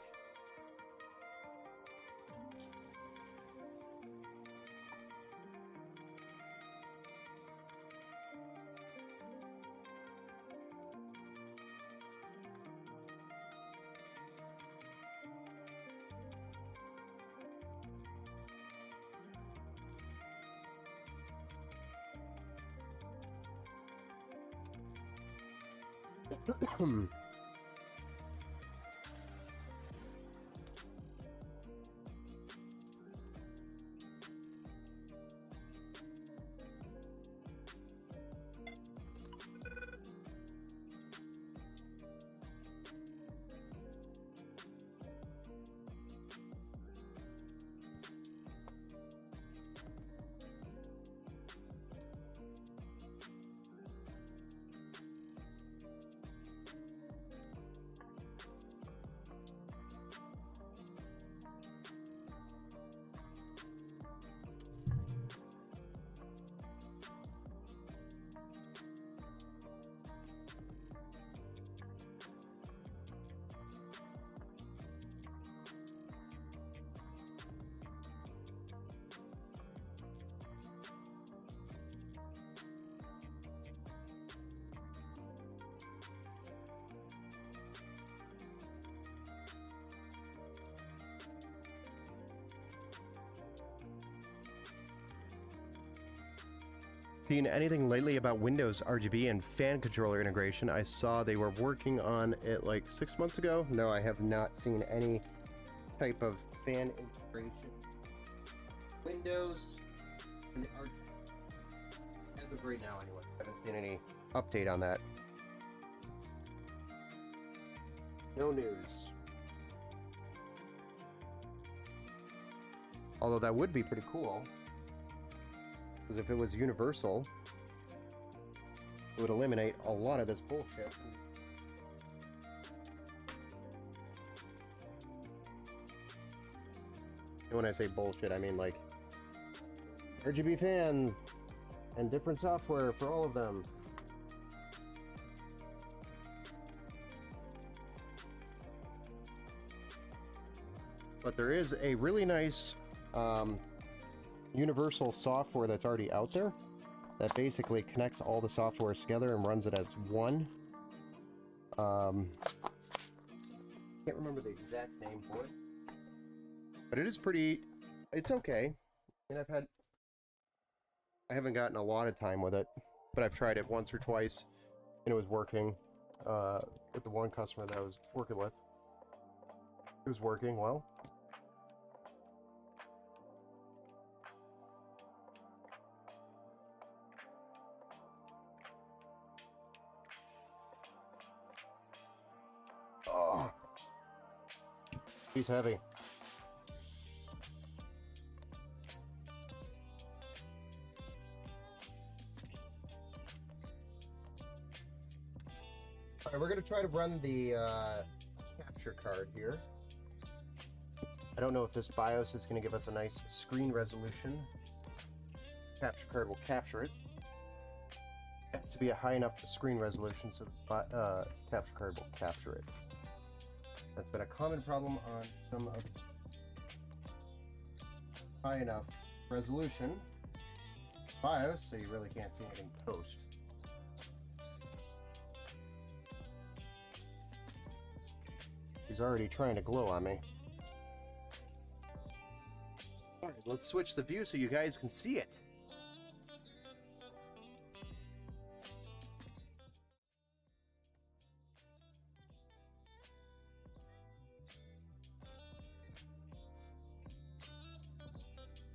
Seen anything lately about Windows RGB and fan controller integration? I saw they were working on it like 6 months ago. No, I have not seen any type of fan integration. Windows and RGB. As of right now, anyway. I haven't seen any update on that. No news. Although that would be pretty cool. Because if it was universal, it would eliminate a lot of this bullshit. And when I say bullshit, I mean like RGB fans and different software for all of them. But there is a really nice universal software that's already out there that basically connects all the softwares together and runs it as one. Can't remember the exact name for it, but it is pretty, it's okay. And I haven't gotten a lot of time with it, but I've tried it once or twice and it was working with the one customer that I was working with. It was working well. He's heavy. All right, we're going to try to run the capture card here. I don't know if this BIOS is going to give us a nice screen resolution. Capture card will capture it. It has to be a high enough screen resolution so the capture card will capture it. That's been a common problem on some of high enough resolution BIOS, so you really can't see anything post. He's already trying to glow on me. Alright, let's switch the view so you guys can see it.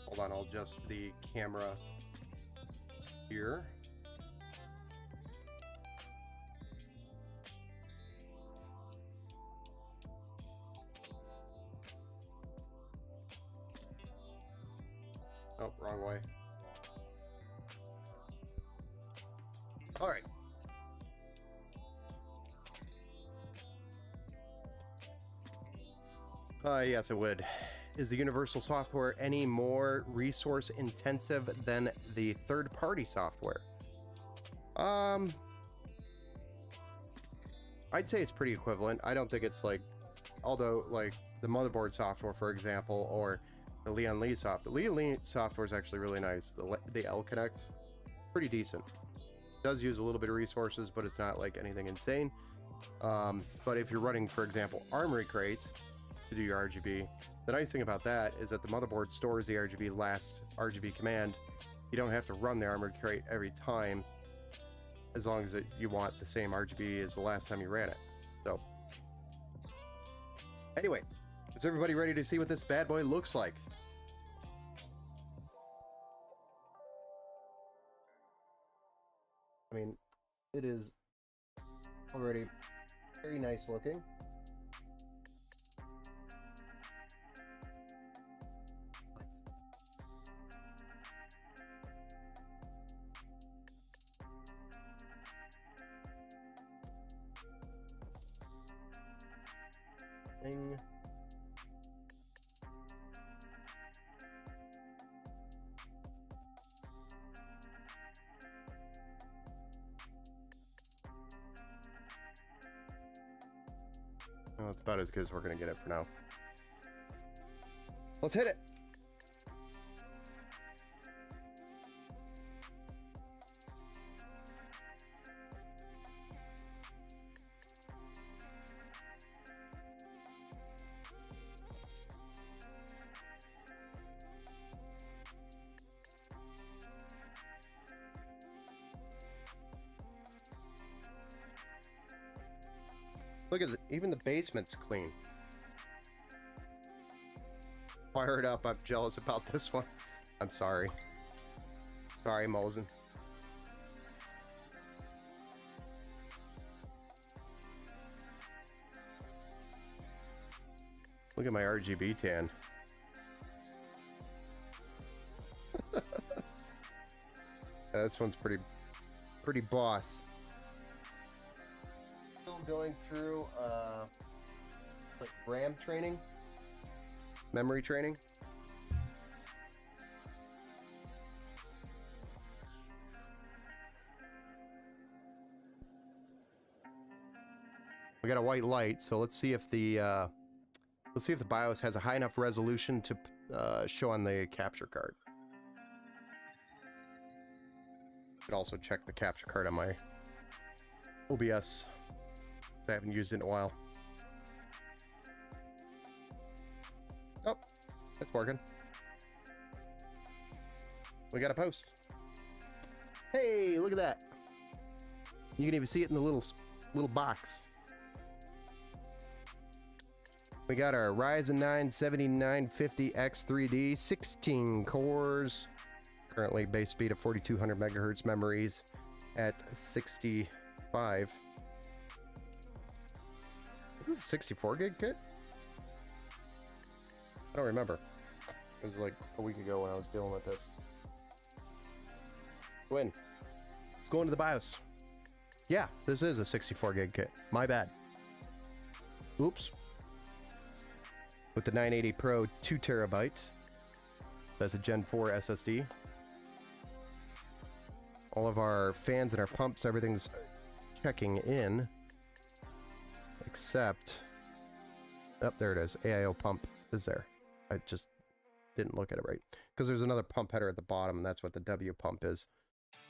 Hold on, I'll adjust the camera here. Oh, wrong way. All right. Yes, it would. Is the universal software any more resource intensive than the third-party software? I'd say it's pretty equivalent. I don't think it's like, although like the motherboard software, for example, or the Leon Lee software. The Leon Lee software is actually really nice. The L Connect, pretty decent. It does use a little bit of resources, but it's not like anything insane. But if you're running, for example, Armory crates to do your RGB, the nice thing about that is that the motherboard stores the RGB last RGB command. You don't have to run the Armory crate every time, as long as you want the same RGB as the last time you ran it. So, anyway, is everybody ready to see what this bad boy looks like? I mean, it is already very nice looking. Thing. Well, that's about as good as we're gonna get it for now. Let's hit it. Look at even the basement's clean. Fire it up. I'm jealous about this one. I'm sorry. Sorry, Mosen. Look at my RGB tan. This one's pretty boss. Going through like RAM training, memory training. We got a white light, so let's see if the BIOS has a high enough resolution to show on the capture card. Could also check the capture card on my OBS. I haven't used it in a while. Oh, it's working. We got a post. Hey, look at that. You can even see it in the little box. We got our Ryzen 9 7950X3D, 16 cores. Currently base speed of 4200 megahertz, memories at 65. This is a 64 gig kit? I don't remember. It was like a week ago when I was dealing with this. Go in. Let's go into the BIOS. Yeah, this is a 64 gig kit. My bad. Oops. With the 980 Pro 2 terabyte. That's a Gen 4 SSD. All of our fans and our pumps, everything's checking in. Except... oh, there it is. AIO pump is there. I just didn't look at it right. Because there's another pump header at the bottom, and that's what the W pump is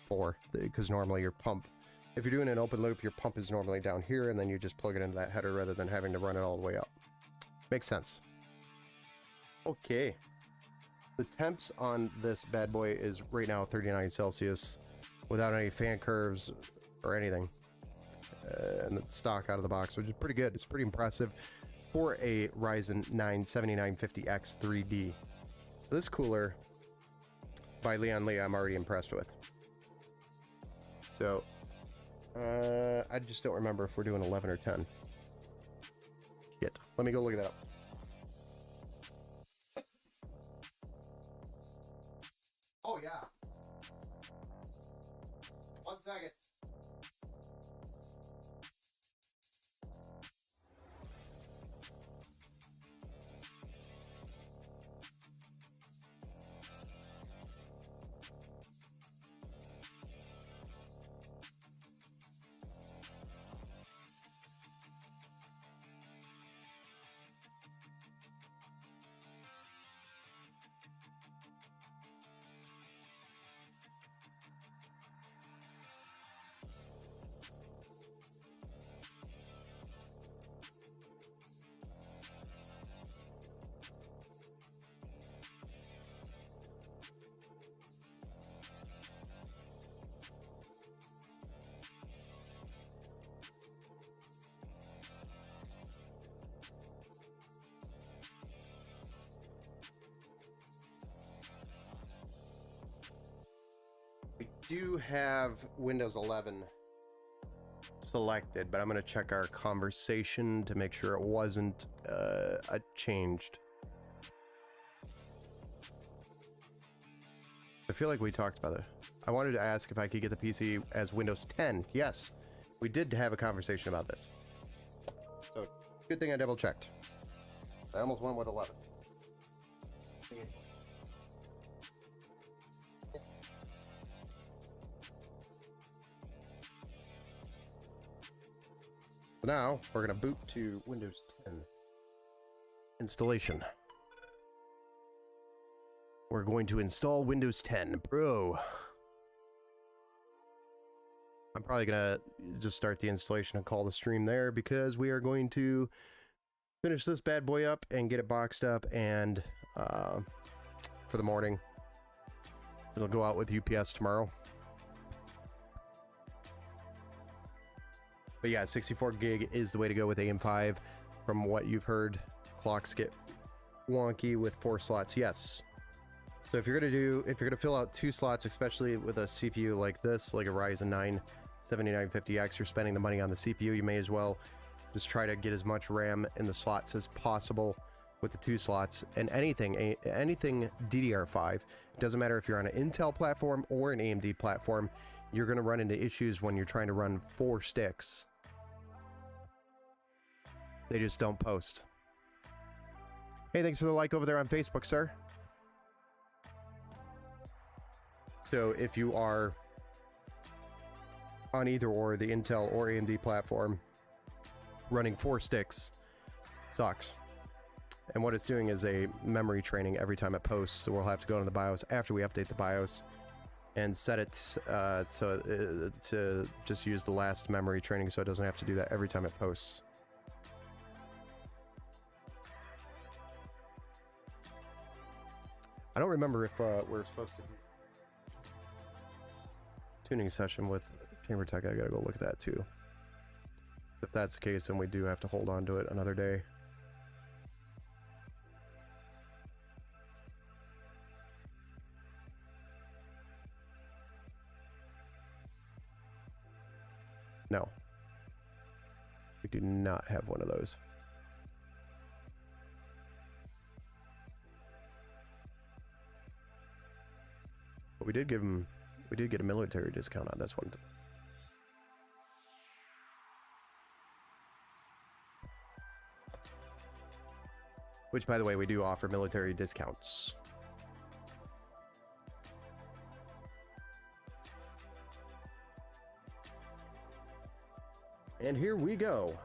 for. Because normally your pump... if you're doing an open loop, your pump is normally down here, and then you just plug it into that header rather than having to run it all the way up. Makes sense. Okay. The temps on this bad boy is right now 39 Celsius without any fan curves or anything. And it's stock out of the box, which is pretty good. It's pretty impressive for a Ryzen 9 7950X 3D. So this cooler by Leon Lee, I'm already impressed with. So, I just don't remember if we're doing 11 or 10. Shit. Let me go look that up. Oh, yeah. 1 second. We do have Windows 11 selected, but I'm going to check our conversation to make sure it wasn't changed. I feel like we talked about it. I wanted to ask if I could get the PC as Windows 10. Yes, we did have a conversation about this. So, good thing I double checked. I almost went with 11. So now, we're going to boot to Windows 10 installation. We're going to install Windows 10 Pro. I'm probably going to just start the installation and call the stream there because we are going to finish this bad boy up and get it boxed up and for the morning. It'll go out with UPS tomorrow. But yeah, 64 gig is the way to go with AM5. From what you've heard, clocks get wonky with 4 slots. Yes. So if you're gonna fill out 2 slots, especially with a CPU like this, like a Ryzen 9 7950X, you're spending the money on the CPU. You may as well just try to get as much RAM in the slots as possible with the 2 slots. And anything DDR5, it doesn't matter if you're on an Intel platform or an AMD platform, you're gonna run into issues when you're trying to run 4 sticks. They just don't post. Hey, thanks for the like over there on Facebook, sir. So if you are on either or the Intel or AMD platform, running 4 sticks sucks. And what it's doing is a memory training every time it posts. So we'll have to go to the BIOS after we update the BIOS and set it to just use the last memory training so it doesn't have to do that every time it posts. I don't remember if we're supposed to do tuning session with Chamber Tech. I gotta go look at that too. If that's the case, then we do have to hold on to it another day. No. We do not have one of those. But we did get a military discount on this one. Which, by the way, we do offer military discounts. And here we go.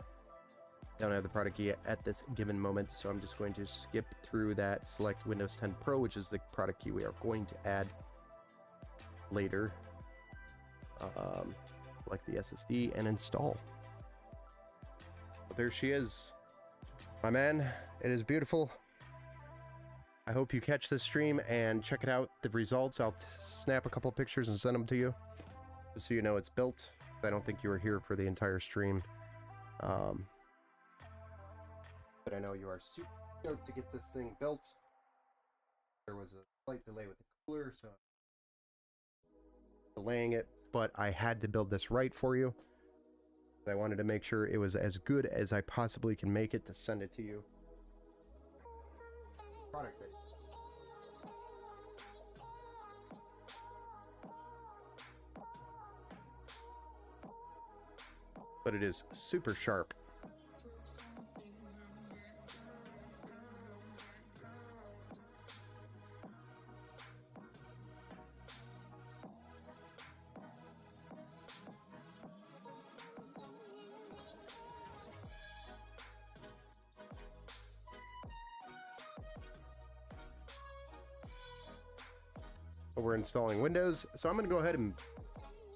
I don't have the product key at this given moment, so I'm just going to skip through that, select Windows 10 Pro, which is the product key we are going to add later. Select the SSD and install. But there she is. My man, it is beautiful. I hope you catch this stream and check it out, the results. I'll snap a couple pictures and send them to you, just so you know it's built. I don't think you were here for the entire stream. But I know you are super stoked to get this thing built. There was a slight delay with the cooler, so delaying it, but I had to build this right for you. I wanted to make sure it was as good as I possibly can make it to send it to you. Product base. But it is super sharp. We're installing Windows, so I'm going to go ahead and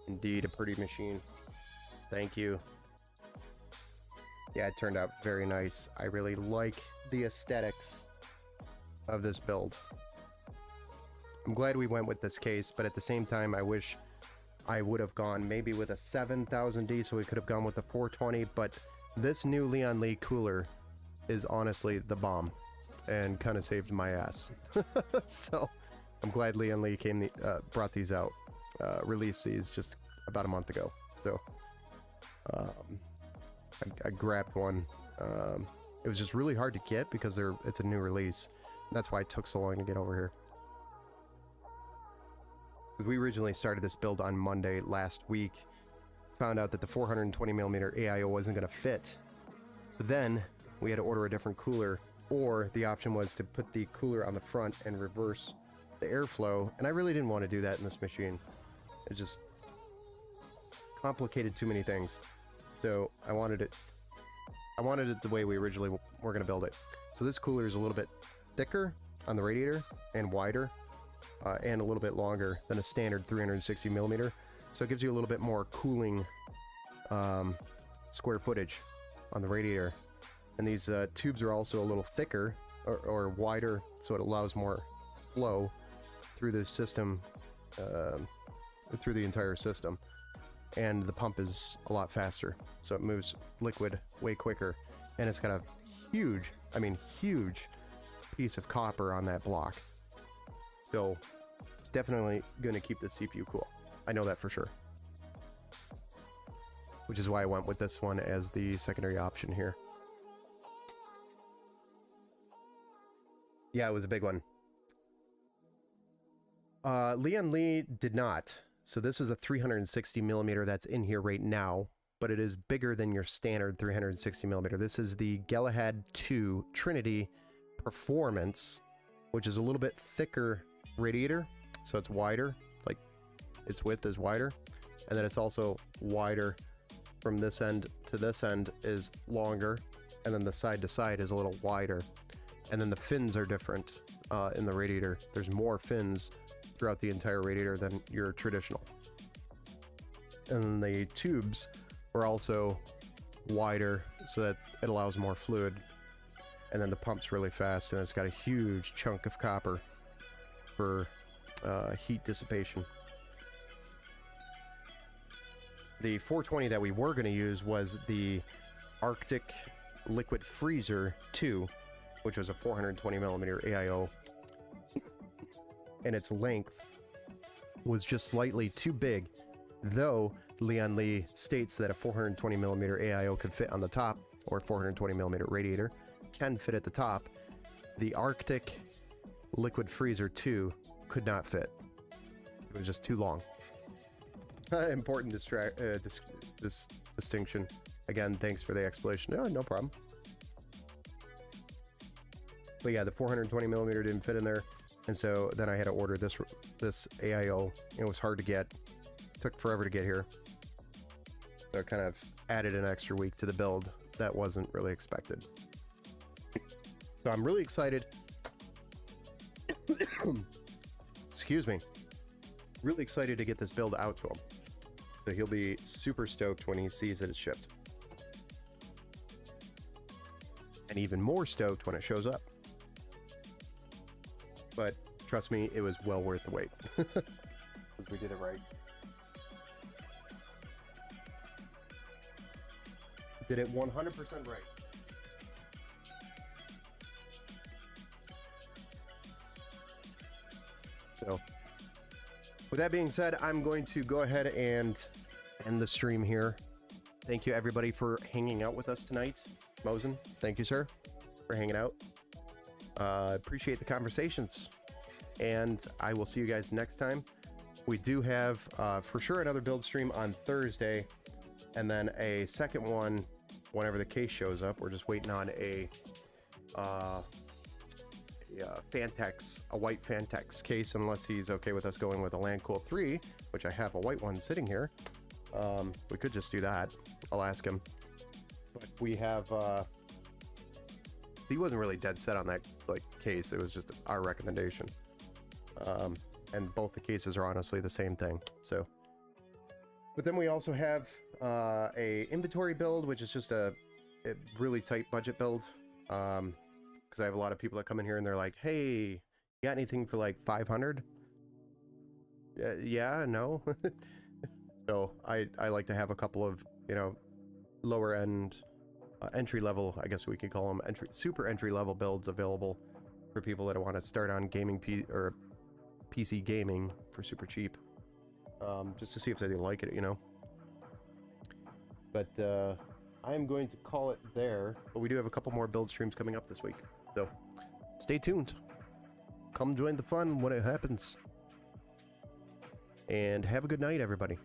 indeed a pretty machine. Thank you. Yeah, it turned out very nice. I really like the aesthetics of this build. I'm glad we went with this case, but at the same time, I wish I would have gone maybe with a 7000D, so we could have gone with the 420, but this new Leon Lee cooler is honestly the bomb and kind of saved my ass. So I'm glad Leon Lee brought these out, released these just about a month ago. So I grabbed one. It was just really hard to get because it's a new release. That's why it took so long to get over here. We originally started this build on Monday last week. Found out that the 420mm AIO wasn't going to fit. So then we had to order a different cooler, or the option was to put the cooler on the front and reverse the airflow, and I really didn't want to do that in this machine. It just complicated too many things. So I wanted it the way we originally were going to build it. So this cooler is a little bit thicker on the radiator and wider, and a little bit longer than a standard 360mm. So it gives you a little bit more cooling square footage on the radiator. And these tubes are also a little thicker or wider, so it allows more flow through the system, through the entire system. And the pump is a lot faster, so it moves liquid way quicker. And it's got a huge, I mean huge piece of copper on that block. So it's definitely going to keep the CPU cool. I know that for sure. Which is why I went with this one as the secondary option here. Yeah, it was a big one. Leon Lee did not. So this is a 360mm that's in here right now, but it is bigger than your standard 360mm. This is the Galahad 2 Trinity Performance, which is a little bit thicker radiator, so it's wider, like its width is wider, and then it's also wider from this end to this end is longer, and then the side to side is a little wider, and then the fins are different in the radiator. There's more fins throughout the entire radiator than your traditional. And the tubes are also wider so that it allows more fluid. And then the pump's really fast, and it's got a huge chunk of copper for heat dissipation. The 420 that we were going to use was the Arctic Liquid Freezer 2, which was a 420mm AIO. And its length was just slightly too big, though Leon Lee states that a 420mm AIO could fit on the top, or 420mm radiator can fit at the top. The Arctic Liquid Freezer 2 could not fit. It was just too long. Important this distinction. Again, thanks for the explanation. No, no problem. But yeah, the 420 millimeter didn't fit in there, and so then I had to order this AIO. It was hard to get. Took forever to get here. So it kind of added an extra week to the build that wasn't really expected. So I'm really excited. Excuse me. Really excited to get this build out to him. So he'll be super stoked when he sees that it's shipped. And even more stoked when it shows up. But trust me, it was well worth the wait. Because we did it right. Did it 100% right. So, with that being said, I'm going to go ahead and end the stream here. Thank you, everybody, for hanging out with us tonight. Mosen, thank you, sir, for hanging out. Appreciate the conversations. And I will see you guys next time. We do have, for sure, another build stream on Thursday. And then a second one whenever the case shows up. We're just waiting on a Fantex, a white Fantex case, unless he's okay with us going with a Landcool 3, which I have a white one sitting here. We could just do that. I'll ask him. But we have, he wasn't really dead set on that like case. It was just our recommendation. And both the cases are honestly the same thing. So, but then we also have a inventory build, which is just a really tight budget build. Because I have a lot of people that come in here and they're like, hey, you got anything for like 500? Yeah, no. So I like to have a couple of, you know, lower end, entry level, I guess we could call them super entry level builds available for people that want to start on or PC gaming for super cheap. Just to see if they like it, you know. But I'm going to call it there, but we do have a couple more build streams coming up this week. So, stay tuned. Come join the fun when it happens. And have a good night, everybody.